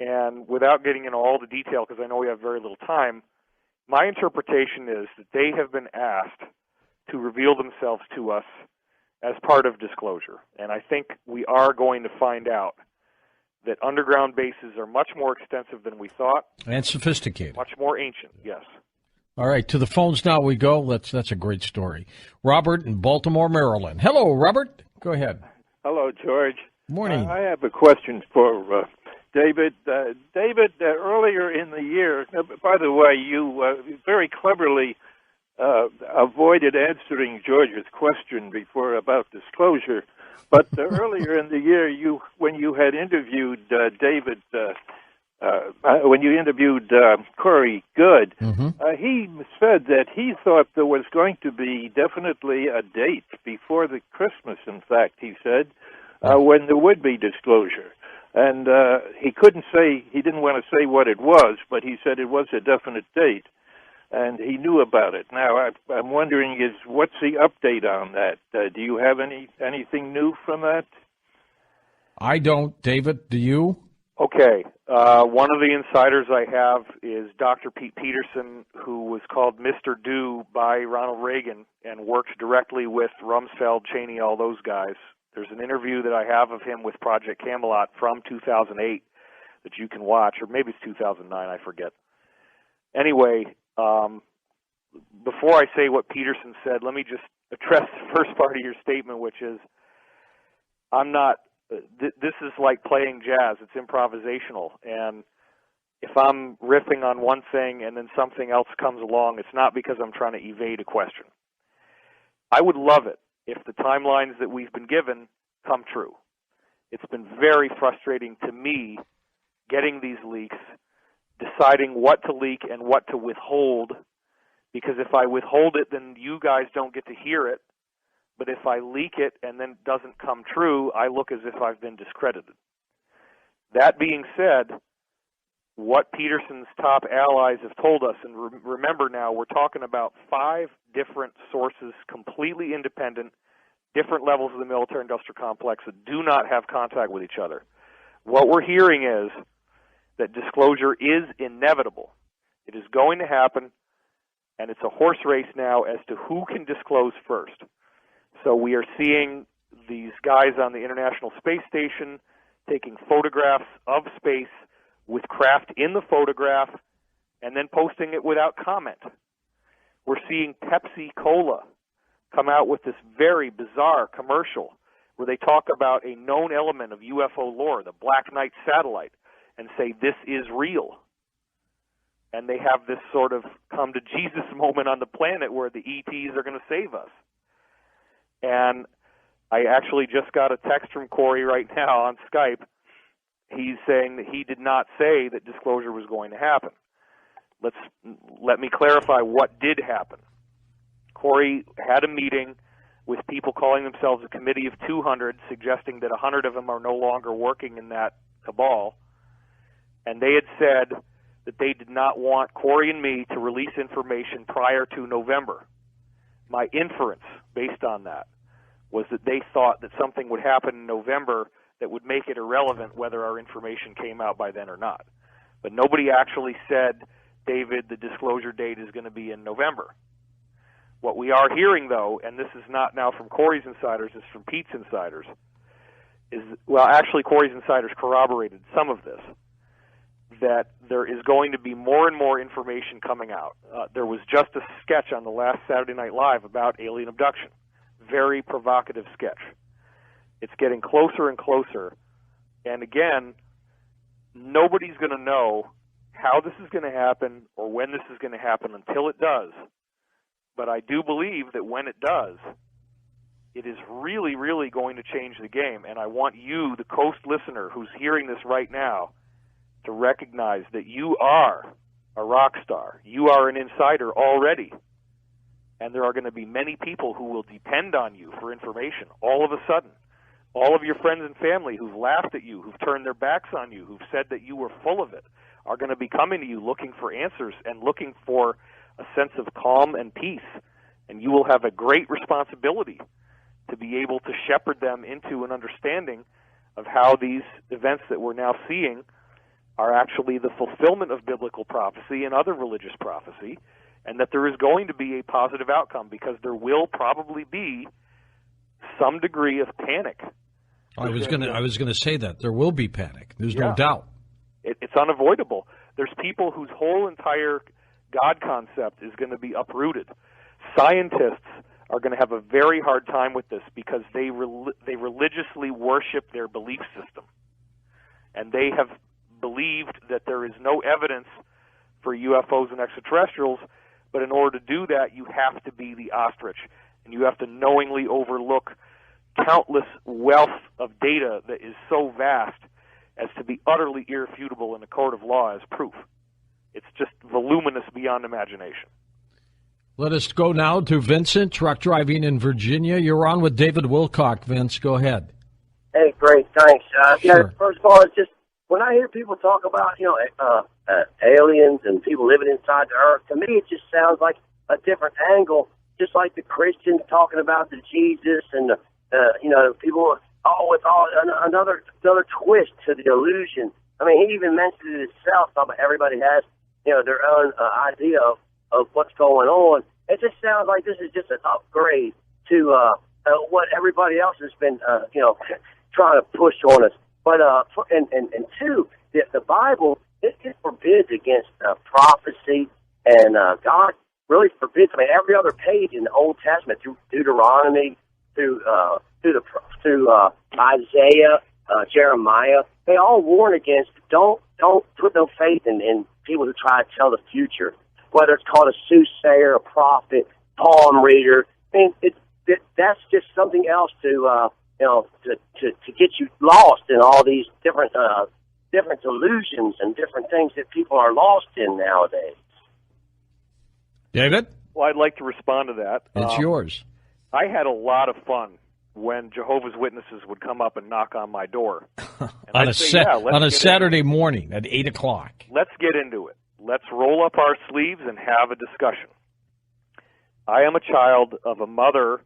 And without getting into all the detail, because I know we have very little time, my interpretation is that they have been asked to reveal themselves to us as part of disclosure. And I think we are going to find out that underground bases are much more extensive than we thought. And sophisticated. Much more ancient, yes. All right, to the phones now we go. That's a great story. Robert in Baltimore, Maryland. Hello, Robert. Go ahead. Hello, George. Morning. I have a question for David. David, earlier in the year, by the way, you very cleverly avoided answering George's question before about disclosure. But earlier in the year, when you had interviewed David, when you interviewed Corey Good, he said that he thought there was going to be definitely a date before the Christmas, in fact, he said, when there would be disclosure. And he didn't want to say what it was, but he said it was a definite date, and he knew about it. Now, I'm wondering, what's the update on that? Do you have anything new from that? I don't. David, do you? Okay. One of the insiders I have is Dr. Pete Peterson, who was called Mr. Do by Ronald Reagan and worked directly with Rumsfeld, Cheney, all those guys. There's an interview that I have of him with Project Camelot from 2008 that you can watch, or maybe it's 2009, I forget. Anyway, before I say what Peterson said, let me just address the first part of your statement, which is I'm not this is like playing jazz. It's improvisational. And if I'm riffing on one thing and then something else comes along, it's not because I'm trying to evade a question. I would love it if the timelines that we've been given come true. It's been very frustrating to me getting these leaks, deciding what to leak and what to withhold, because if I withhold it, then you guys don't get to hear it. But if I leak it and then it doesn't come true, I look as if I've been discredited. That being said, what Peterson's top allies have told us, and remember now, we're talking about 5 different sources, completely independent, different levels of the military-industrial complex that do not have contact with each other. What we're hearing is that disclosure is inevitable. It is going to happen, and it's a horse race now as to who can disclose first. So we are seeing these guys on the International Space Station taking photographs of space with craft in the photograph and then posting it without comment. We're seeing Pepsi Cola come out with this very bizarre commercial where they talk about a known element of UFO lore, the Black Knight satellite, and say this is real. And they have this sort of come to Jesus moment on the planet where the ETs are going to save us. And I actually just got a text from Corey right now on Skype. He's saying that he did not say that disclosure was going to happen. Let me clarify what did happen. Corey had a meeting with people calling themselves a committee of 200, suggesting that 100 of them are no longer working in that cabal. And they had said that they did not want Corey and me to release information prior to November. My inference, based on that, was that they thought that something would happen in November that would make it irrelevant whether our information came out by then or not. But nobody actually said, David, the disclosure date is going to be in November. What we are hearing, though, and this is not now from Corey's insiders, it's from Pete's insiders, is, well, actually Corey's insiders corroborated some of this, that there is going to be more and more information coming out. There was just a sketch on the last Saturday Night Live about alien abduction. Very provocative sketch. It's getting closer and closer. And again, nobody's going to know how this is going to happen or when this is going to happen until it does. But I do believe that when it does, it is really, really going to change the game. And I want you, the Coast listener who's hearing this right now, to recognize that you are a rock star. You are an insider already. And there are going to be many people who will depend on you for information all of a sudden. All of your friends and family who've laughed at you, who've turned their backs on you, who've said that you were full of it, are going to be coming to you looking for answers and looking for a sense of calm and peace. And you will have a great responsibility to be able to shepherd them into an understanding of how these events that we're now seeing are actually the fulfillment of biblical prophecy and other religious prophecy, and that there is going to be a positive outcome because there will probably be some degree of panic. I was going to say that there will be panic. There's no doubt. It's unavoidable. There's people whose whole entire God concept is going to be uprooted. Scientists are going to have a very hard time with this because they religiously worship their belief system, and they have believed that there is no evidence for UFOs and extraterrestrials. But in order to do that, you have to be the ostrich, and you have to knowingly overlook countless wealth of data that is so vast as to be utterly irrefutable in a court of law as proof. It's just voluminous beyond imagination. Let us go now to Vincent, truck driving in Virginia. You're on with David Wilcock. Vince, go ahead. Hey, great, thanks. Sure. First of all, it's just when I hear people talk about aliens and people living inside the earth, to me it just sounds like a different angle, just like the Christians talking about the Jesus and people with another twist to the illusion. I mean, he even mentioned it himself. About everybody has their own idea of what's going on. It just sounds like this is just an upgrade to what everybody else has been trying to push on us. But and two, the Bible it forbids against prophecy, and God really forbids. I mean, every other page in the Old Testament, through Deuteronomy, through Isaiah, Jeremiah, they all warn against don't don't put no faith in people who try to tell the future, whether it's called a soothsayer, a prophet, palm reader. I mean, that's just something else to get you lost in all these different illusions and different things that people are lost in nowadays. David? Well, I'd like to respond to that. It's yours. I had a lot of fun when Jehovah's Witnesses would come up and knock on my door. On a Saturday morning at 8 o'clock. Let's get into it. Let's roll up our sleeves and have a discussion. I am a child of a mother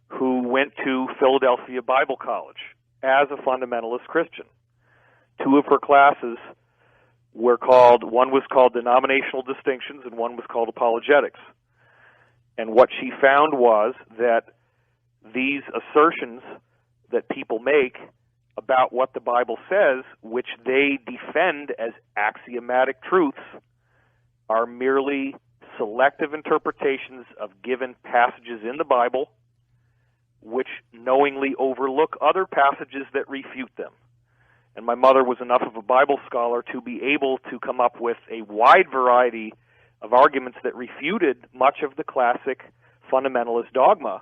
who went to Philadelphia Bible College as a fundamentalist Christian. Two of her classes were one was called Denominational Distinctions and one was called Apologetics. And what she found was that these assertions that people make about what the Bible says, which they defend as axiomatic truths, are merely selective interpretations of given passages in the Bible, which knowingly overlook other passages that refute them. And my mother was enough of a Bible scholar to be able to come up with a wide variety of arguments that refuted much of the classic fundamentalist dogma.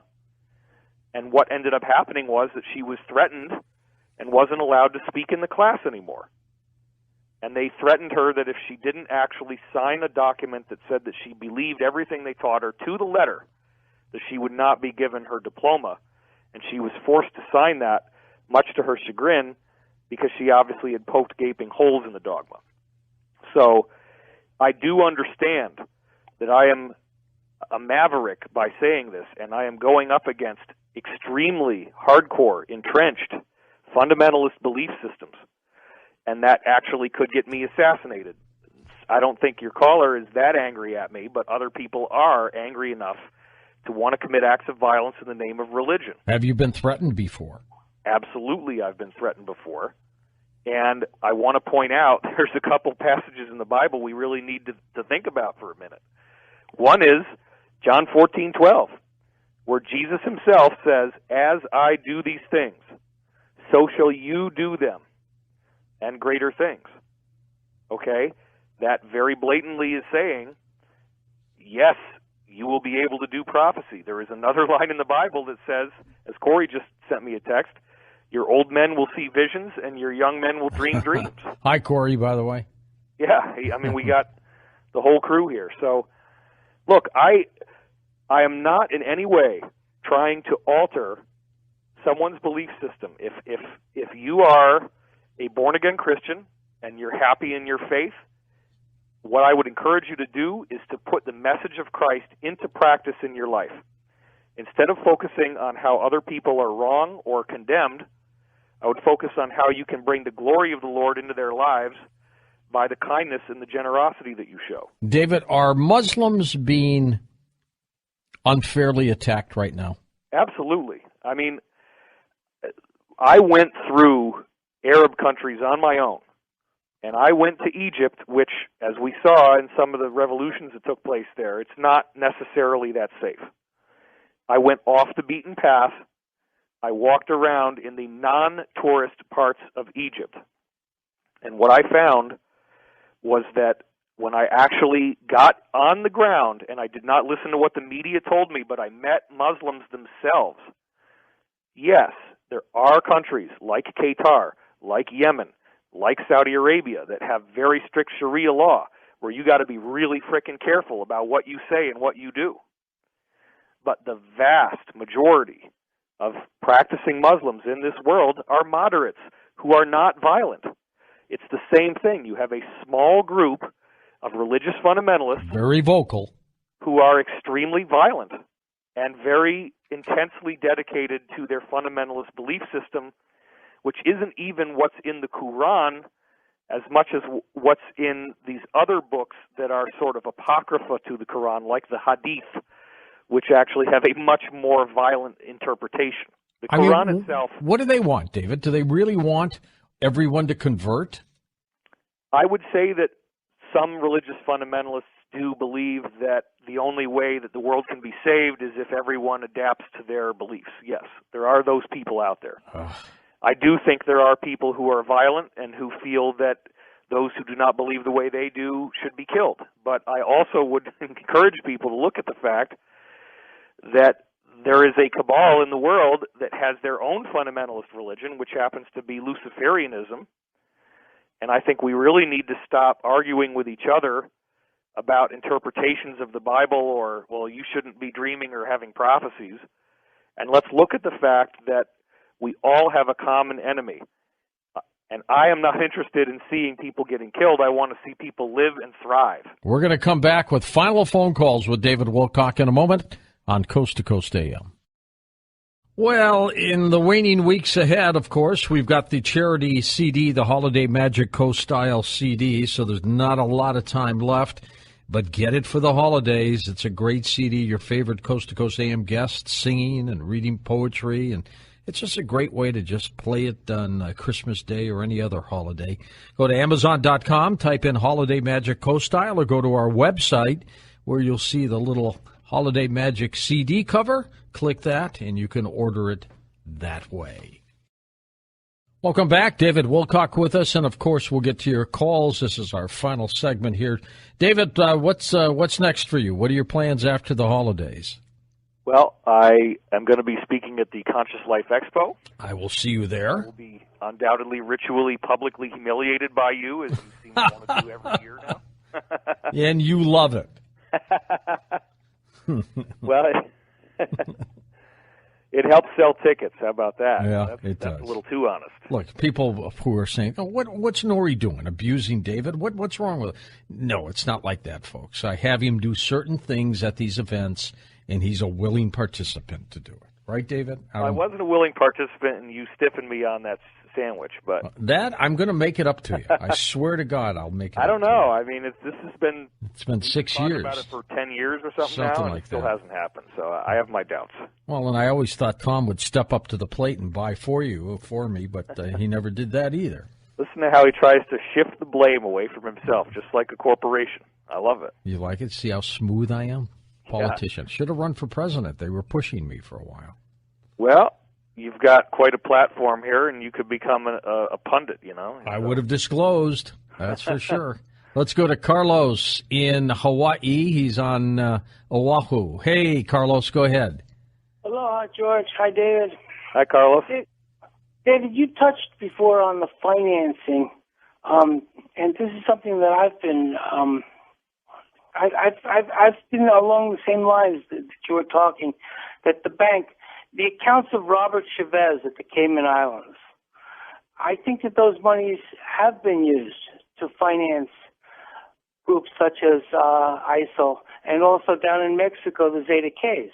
And what ended up happening was that she was threatened and wasn't allowed to speak in the class anymore. And they threatened her that if she didn't actually sign a document that said that she believed everything they taught her to the letter, that she would not be given her diploma. And she was forced to sign that, much to her chagrin, because she obviously had poked gaping holes in the dogma. So I do understand that I am a maverick by saying this, and I am going up against extremely hardcore, entrenched, fundamentalist belief systems, and that actually could get me assassinated. I don't think your caller is that angry at me, but other people are angry enough to want to commit acts of violence in the name of religion. Have you been threatened before? Absolutely, I've been threatened before. And I want to point out there's a couple passages in the Bible we really need to think about for a minute. One is John 14:12, where Jesus himself says, "As I do these things, so shall you do them, and greater things." Okay? That very blatantly is saying, yes, you will be able to do prophecy. There is another line in the Bible that says, as Corey just sent me a text, your old men will see visions and your young men will dream dreams. Hi, Corey, by the way. Yeah, I mean, we got the whole crew here. So, look, I am not in any way trying to alter someone's belief system. If you are a born-again Christian and you're happy in your faith, what I would encourage you to do is to put the message of Christ into practice in your life. Instead of focusing on how other people are wrong or condemned, I would focus on how you can bring the glory of the Lord into their lives by the kindness and the generosity that you show. David, are Muslims being unfairly attacked right now? Absolutely. I mean, I went through Arab countries on my own, and I went to Egypt, which, as we saw in some of the revolutions that took place there, it's not necessarily that safe. I went off the beaten path. I walked around in the non-tourist parts of Egypt. And what I found was that when I actually got on the ground, and I did not listen to what the media told me, but I met Muslims themselves, yes, there are countries like Qatar, like Yemen, like Saudi Arabia that have very strict Sharia law where you got to be really frickin' careful about what you say and what you do. But the vast majority of practicing Muslims in this world are moderates who are not violent. It's the same thing. You have a small group of religious fundamentalists, very vocal, who are extremely violent and very intensely dedicated to their fundamentalist belief system, which isn't even what's in the Quran as much as what's in these other books that are sort of apocrypha to the Quran, like the Hadith, which actually have a much more violent interpretation. The Quran itself... What do they want, David? Do they really want everyone to convert? I would say that some religious fundamentalists do believe that the only way that the world can be saved is if everyone adapts to their beliefs. Yes, there are those people out there. I do think there are people who are violent and who feel that those who do not believe the way they do should be killed. But I also would encourage people to look at the fact that there is a cabal in the world that has their own fundamentalist religion, which happens to be Luciferianism. And I think we really need to stop arguing with each other about interpretations of the Bible or, well, you shouldn't be dreaming or having prophecies. And let's look at the fact that we all have a common enemy. And I am not interested in seeing people getting killed. I want to see people live and thrive. We're going to come back with final phone calls with David Wilcock in a moment on Coast to Coast AM. Well, in the waning weeks ahead, of course, we've got the charity CD, the Holiday Magic Coast-style CD, so there's not a lot of time left. But get it for the holidays. It's a great CD. Your favorite Coast to Coast AM guests singing and reading poetry, and it's just a great way to just play it on Christmas Day or any other holiday. Go to Amazon.com, type in Holiday Magic Coast-style, or go to our website where you'll see the little Holiday Magic CD cover. Click that, and you can order it that way. Welcome back. David Wilcock with us, and of course we'll get to your calls. This is our final segment here. David, what's next for you? What are your plans after the holidays? Well, I am going to be speaking at the Conscious Life Expo. I will see you there. I will be undoubtedly ritually, publicly humiliated by you, as you seem to want to do every year now. And you love it. Well, it helps sell tickets. How about that? Yeah, it does. That's a little too honest. Look, people who are saying, "Oh, what's Nori doing? Abusing David? What's wrong with it?" No, it's not like that, folks. I have him do certain things at these events, and he's a willing participant to do it. Right, David? I wasn't a willing participant, and you stiffened me on that sandwich, but that I'm going to make it up to you. I swear to God, I'll make it. I don't know. I mean, it's been 6 years. About it for 10 years or something now, and like it still that. hasn't happened. So I have my doubts. Well, and I always thought Tom would step up to the plate and buy for me, but he never did that either. Listen to how he tries to shift the blame away from himself, just like a corporation. I love it. You like it? See how smooth I am? Politician. Yeah. Should have run for president. They were pushing me for a while. Well, you've got quite a platform here, and you could become a pundit, you know. I would have disclosed, that's for sure. Let's go to Carlos in Hawaii. He's on Oahu. Hey, Carlos, go ahead. Hello, George. Hi, David. Hi, Carlos. David, you touched before on the financing, and this is something that I've been I've been along the same lines that you were talking, that the accounts of Robert Chavez at the Cayman Islands, I think that those monies have been used to finance groups such as ISIL, and also down in Mexico, the Zeta Ks.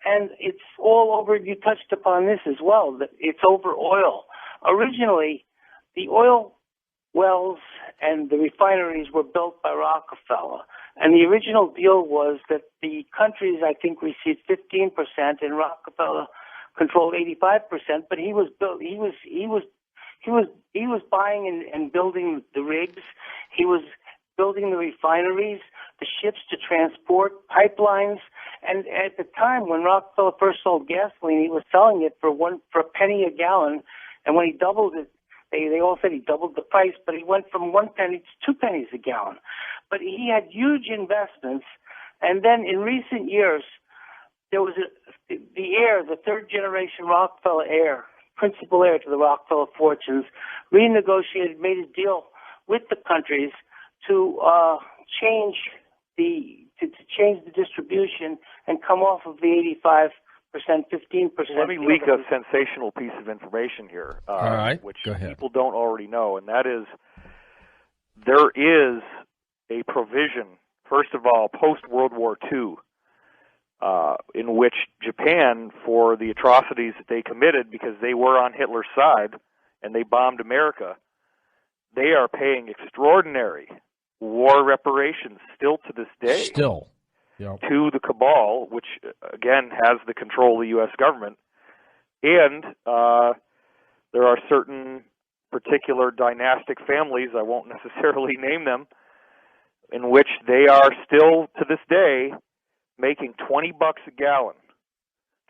And it's all over, you touched upon this as well, that it's over oil. Originally, the oil wells and the refineries were built by Rockefeller. And the original deal was that the countries, I think, received 15%, and Rockefeller controlled 85%. But he was buying and building the rigs. He was building the refineries, the ships to transport, pipelines. And at the time when Rockefeller first sold gasoline, he was selling it for a penny a gallon. And when he doubled it, they all said he doubled the price, but he went from 1 penny to 2 pennies a gallon. But he had huge investments. And then in recent years, there was the third generation Rockefeller heir, principal heir to the Rockefeller fortunes, renegotiated, made a deal with the countries to change the distribution and come off of the 85%, 15%. Let me leak a sensational piece of information here, all right, which go ahead. People don't already know, and that is there is a provision, first of all, post-World War II, in which Japan, for the atrocities that they committed because they were on Hitler's side and they bombed America, they are paying extraordinary war reparations still to this day. Still. Yep. To the cabal, which, again, has the control of the U.S. government. And there are certain particular dynastic families, I won't necessarily name them, in which they are still, to this day, making $20 a gallon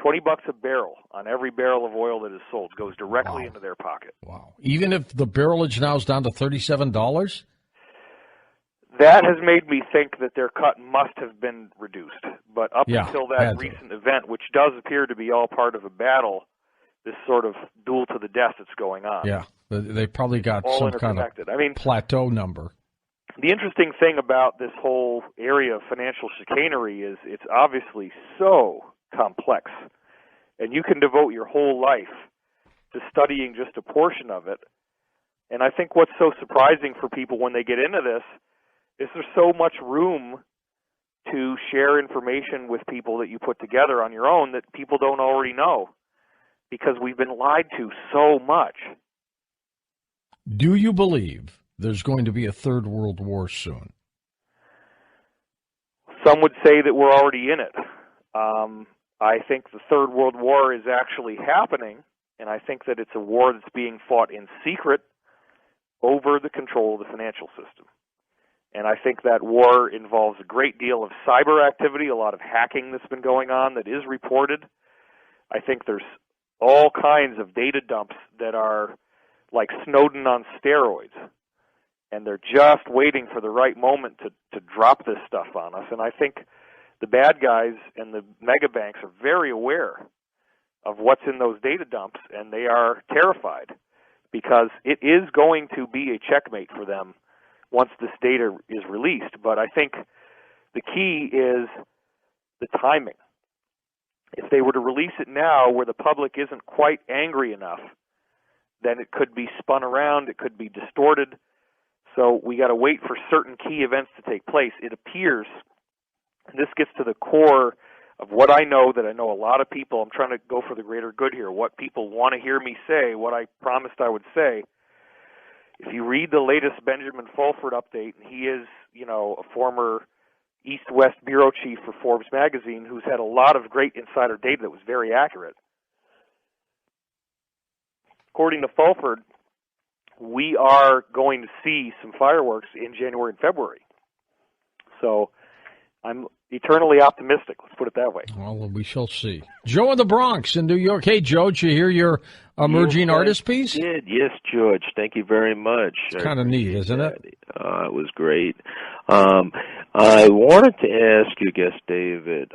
$20 a barrel on every barrel of oil that is sold goes directly into their pocket. Wow. Even if the barrelage now is down to $37? That has made me think that their cut must have been reduced. But up until that recent event, which does appear to be all part of a battle, this sort of duel to the death that's going on. Yeah, they probably got all some kind of plateau number. The interesting thing about this whole area of financial chicanery is it's obviously so complex. And you can devote your whole life to studying just a portion of it. And I think what's so surprising for people when they get into this is there's so much room to share information with people that you put together on your own that people don't already know, because we've been lied to so much. Do you believe there's going to be a third world war soon? Some would say that we're already in it. I think the third world war is actually happening, and I think that it's a war that's being fought in secret over the control of the financial system. And I think that war involves a great deal of cyber activity, a lot of hacking that's been going on that is reported. I think there's all kinds of data dumps that are like Snowden on steroids. And they're just waiting for the right moment to drop this stuff on us. And I think the bad guys and the mega banks are very aware of what's in those data dumps, and they are terrified because it is going to be a checkmate for them once this data is released. But I think the key is the timing. If they were to release it now where the public isn't quite angry enough, then it could be spun around, it could be distorted. So we got to wait for certain key events to take place. It appears, and this gets to the core of what I know, that I know a lot of people, I'm trying to go for the greater good here, what people want to hear me say, what I promised I would say. If you read the latest Benjamin Fulford update, and he is, a former East-West bureau chief for Forbes magazine who's had a lot of great insider data that was very accurate. According to Fulford, we are going to see some fireworks in January and February. So I'm eternally optimistic, let's put it that way. Well, we shall see. Joe in the Bronx in New York. Hey, Joe, did you hear your emerging artist piece? Yes, George. Thank you very much. It's kind of neat, isn't it? It was great. I wanted to ask you, guest David,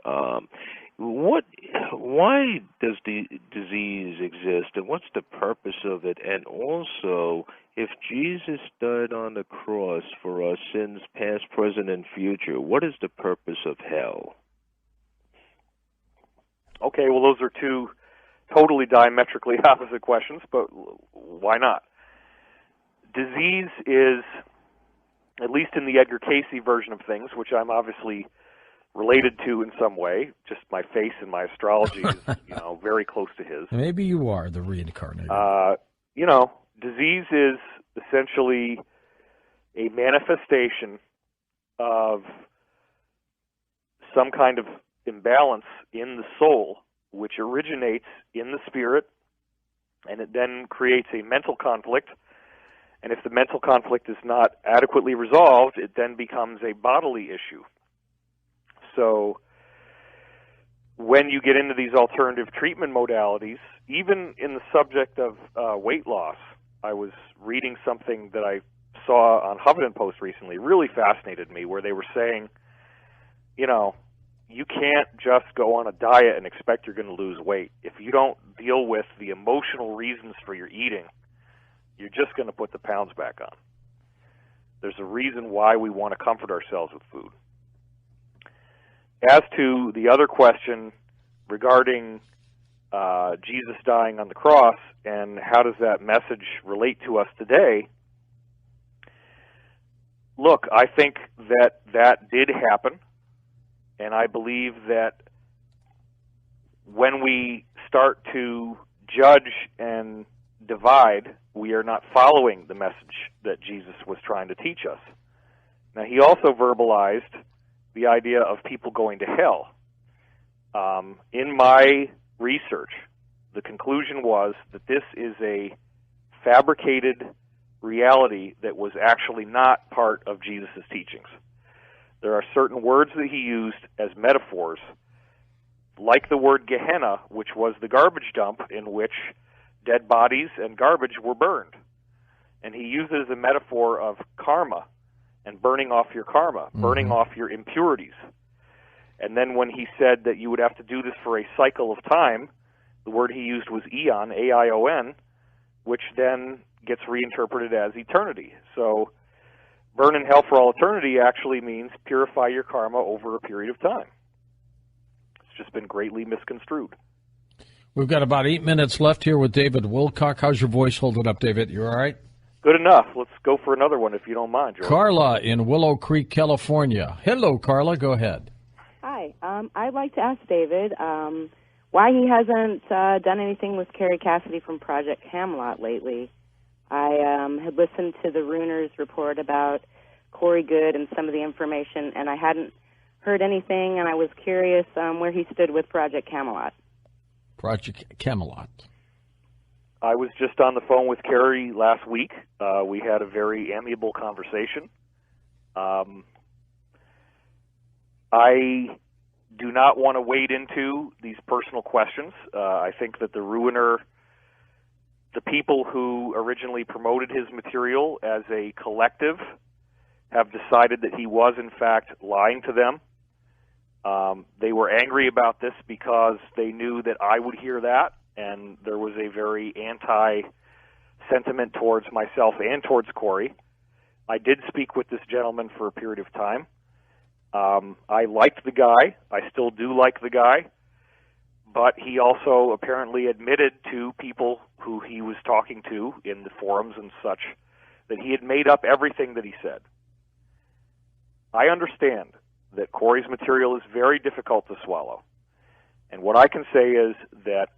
why does the disease exist, and what's the purpose of it? And also, if Jesus died on the cross for our sins, past, present, and future, what is the purpose of hell? Okay, well, those are two totally diametrically opposite questions, but why not? Disease is, at least in the Edgar Cayce version of things, which I'm obviously related to in some way, just my face and my astrology is, very close to his. Maybe you are the reincarnated. Disease is essentially a manifestation of some kind of imbalance in the soul, which originates in the spirit, and it then creates a mental conflict. And if the mental conflict is not adequately resolved, it then becomes a bodily issue. So when you get into these alternative treatment modalities, even in the subject of weight loss, I was reading something that I saw on Huffington Post recently, really fascinated me, where they were saying, you can't just go on a diet and expect you're going to lose weight. If you don't deal with the emotional reasons for your eating, you're just going to put the pounds back on. There's a reason why we want to comfort ourselves with food. As to the other question regarding Jesus dying on the cross and how does that message relate to us today, look, I think that did happen, and I believe that when we start to judge and divide, we are not following the message that Jesus was trying to teach us. Now, he also verbalized the idea of people going to hell. In my research, the conclusion was that this is a fabricated reality that was actually not part of Jesus' teachings. There are certain words that he used as metaphors, like the word Gehenna, which was the garbage dump in which dead bodies and garbage were burned. And he uses a metaphor of karma and burning off your karma, burning off your impurities. And then when he said that you would have to do this for a cycle of time, the word he used was eon, A-I-O-N, which then gets reinterpreted as eternity. So burn in hell for all eternity actually means purify your karma over a period of time. It's just been greatly misconstrued. We've got about 8 minutes left here with David Wilcock. How's your voice holding up, David? You all right? Good enough. Let's go for another one if you don't mind, George. Carla in Willow Creek, California. Hello, Carla. Go ahead. Hi. I'd like to ask David why he hasn't done anything with Carrie Cassidy from Project Camelot lately. I had listened to the Runers report about Corey Good and some of the information, and I hadn't heard anything, and I was curious where he stood with Project Camelot. Project Camelot. I was just on the phone with Carrie last week. We had a very amiable conversation. I do not want to wade into these personal questions. I think that the people who originally promoted his material as a collective have decided that he was, in fact, lying to them. They were angry about this because they knew that I would hear that, and there was a very anti-sentiment towards myself and towards Corey. I did speak with this gentleman for a period of time. I liked the guy. I still do like the guy. But he also apparently admitted to people who he was talking to in the forums and such that he had made up everything that he said. I understand that Corey's material is very difficult to swallow. And what I can say is that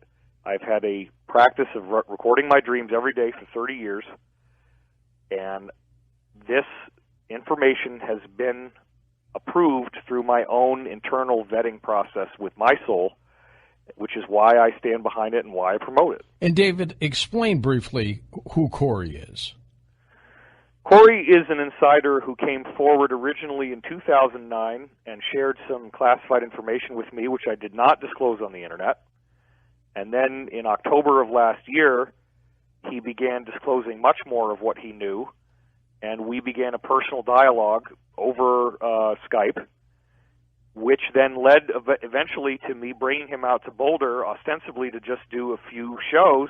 I've had a practice of recording my dreams every day for 30 years, and this information has been approved through my own internal vetting process with my soul, which is why I stand behind it and why I promote it. And David, explain briefly who Corey is. Corey is an insider who came forward originally in 2009 and shared some classified information with me, which I did not disclose on the internet. And then in October of last year, he began disclosing much more of what he knew, and we began a personal dialogue over Skype, which then led eventually to me bringing him out to Boulder, ostensibly to just do a few shows,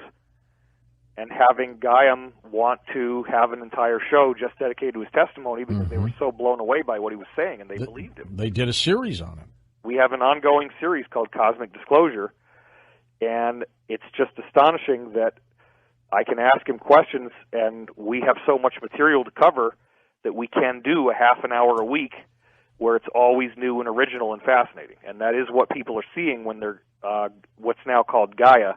and having Gaiam want to have an entire show just dedicated to his testimony because they were so blown away by what he was saying, and they believed him. They did a series on it. We have an ongoing series called Cosmic Disclosure, and it's just astonishing that I can ask him questions, and we have so much material to cover that we can do a half an hour a week where it's always new and original and fascinating. And that is what people are seeing when they're what's now called Gaia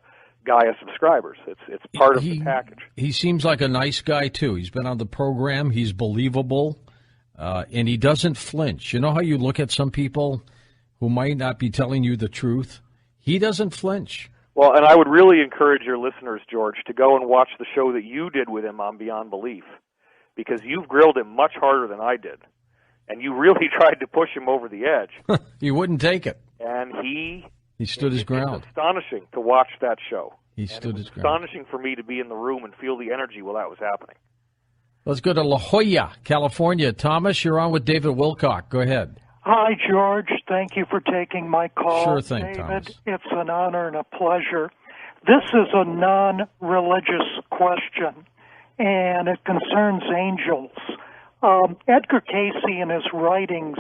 subscribers. It's part of the package. He seems like a nice guy, too. He's been on the program. He's believable, and he doesn't flinch. You know how you look at some people who might not be telling you the truth? He doesn't flinch. Well, and I would really encourage your listeners, George, to go and watch the show that you did with him on Beyond Belief, because you've grilled him much harder than I did, and you really tried to push him over the edge. He wouldn't take it. And he stood his ground. It's astonishing to watch that show. He stood his ground. Astonishing for me to be in the room and feel the energy while that was happening. Let's go to La Jolla, California. Thomas, you're on with David Wilcock. Go ahead. Hi, George. Thank you for taking my call. Sure thing, David, Thomas. it's an honor and a pleasure. This is a non-religious question, and it concerns angels. Edgar Cayce, in his writings,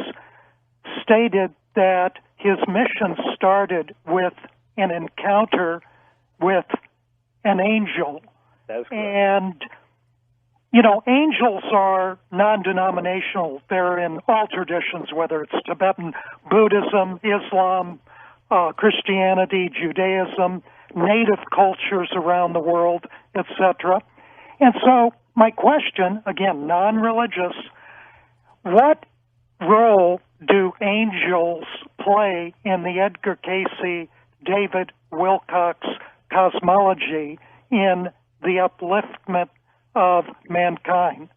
stated that his mission started with an encounter with an angel. That's correct. And you know, angels are non-denominational. They're in all traditions, whether it's Tibetan Buddhism, Islam, Christianity, Judaism, native cultures around the world, etc. And so my question, again, non-religious, what role do angels play in the Edgar Cayce, David Wilcock's cosmology in the upliftment of mankind?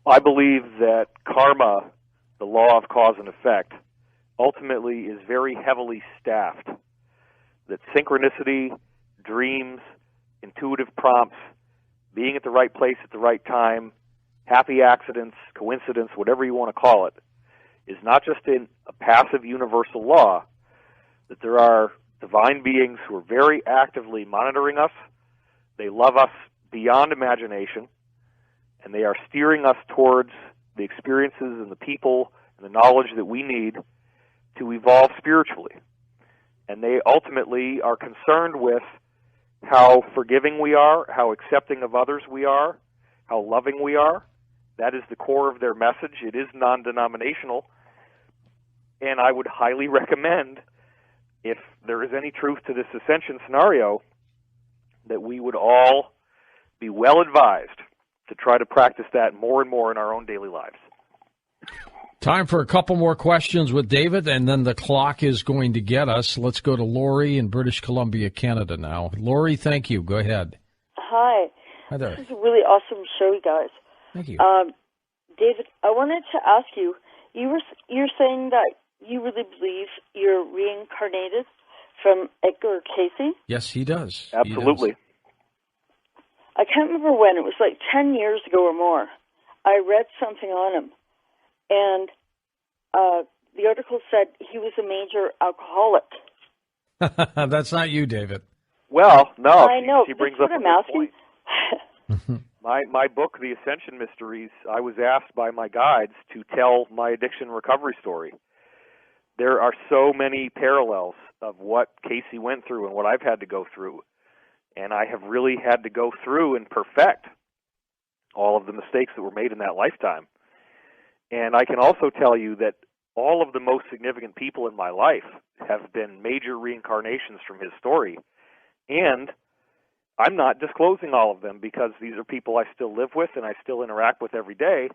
I believe that karma, the law of cause and effect, ultimately is very heavily staffed. That synchronicity, dreams, intuitive prompts, being at the right place at the right time, happy accidents, coincidence, whatever you want to call it, is not just in a passive universal law, that there are divine beings who are very actively monitoring us. They love us beyond imagination, and they are steering us towards the experiences and the people and the knowledge that we need to evolve spiritually. And they ultimately are concerned with how forgiving we are, how accepting of others we are, how loving we are. That is the core of their message. It is non-denominational. And I would highly recommend, if there is any truth to this ascension scenario, that we would all be well advised to try to practice that more and more in our own daily lives. Time for a couple more questions with David, and then the clock is going to get us. Let's go to Lori in British Columbia, Canada now. Lori, thank you. Go ahead. Hi. Hi there. This is a really awesome show, you guys. Thank you. David, I wanted to ask you, you're saying that you really believe you're reincarnated from Edgar Casey? Yes, he does. Absolutely. He does. I can't remember when. It was like 10 years ago or more. I read something on him, and the article said he was a major alcoholic. That's not you, David. Well, no. I know. She brings That's up what I'm asking. My book, The Ascension Mysteries, I was asked by my guides to tell my addiction recovery story. There are so many parallels of what Casey went through and what I've had to go through. And I have really had to go through and perfect all of the mistakes that were made in that lifetime. And I can also tell you that all of the most significant people in my life have been major reincarnations from his story. And I'm not disclosing all of them because these are people I still live with and I still interact with every day.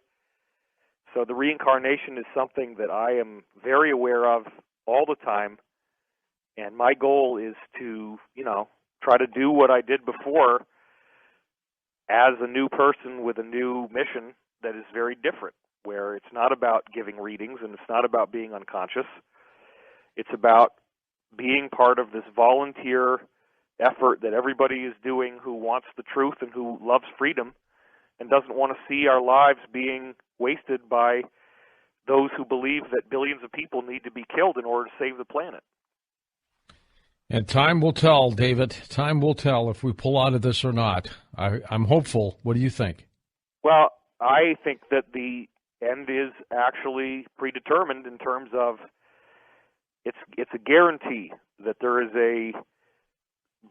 So the reincarnation is something that I am very aware of all the time. And my goal is to, try to do what I did before as a new person with a new mission that is very different, where it's not about giving readings and it's not about being unconscious. It's about being part of this volunteer effort that everybody is doing who wants the truth and who loves freedom and doesn't want to see our lives being wasted by those who believe that billions of people need to be killed in order to save the planet. And time will tell, David. Time will tell if we pull out of this or not. I'm hopeful. What do you think? Well, I think that the end is actually predetermined in terms of it's a guarantee that there is a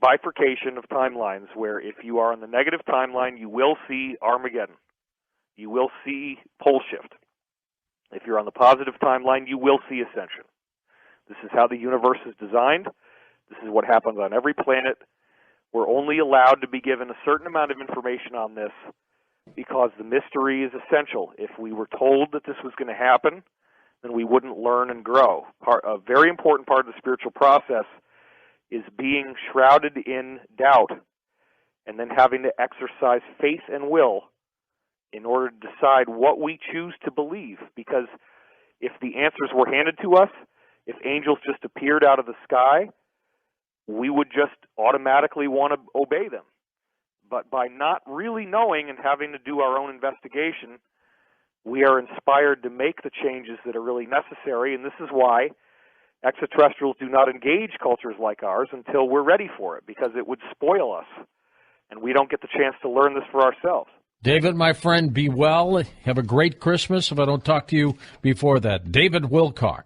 bifurcation of timelines where if you are on the negative timeline, you will see Armageddon. You will see pole shift. If you're on the positive timeline, you will see ascension. This is how the universe is designed. This is what happens on every planet. We're only allowed to be given a certain amount of information on this because the mystery is essential. If we were told that this was going to happen, then we wouldn't learn and grow. A very important part of the spiritual process is being shrouded in doubt and then having to exercise faith and will in order to decide what we choose to believe. Because if the answers were handed to us, if angels just appeared out of the sky, we would just automatically want to obey them. But by not really knowing and having to do our own investigation, we are inspired to make the changes that are really necessary, and this is why extraterrestrials do not engage cultures like ours until we're ready for it, because it would spoil us, and we don't get the chance to learn this for ourselves. David, my friend, be well. Have a great Christmas if I don't talk to you before that. David Wilcock.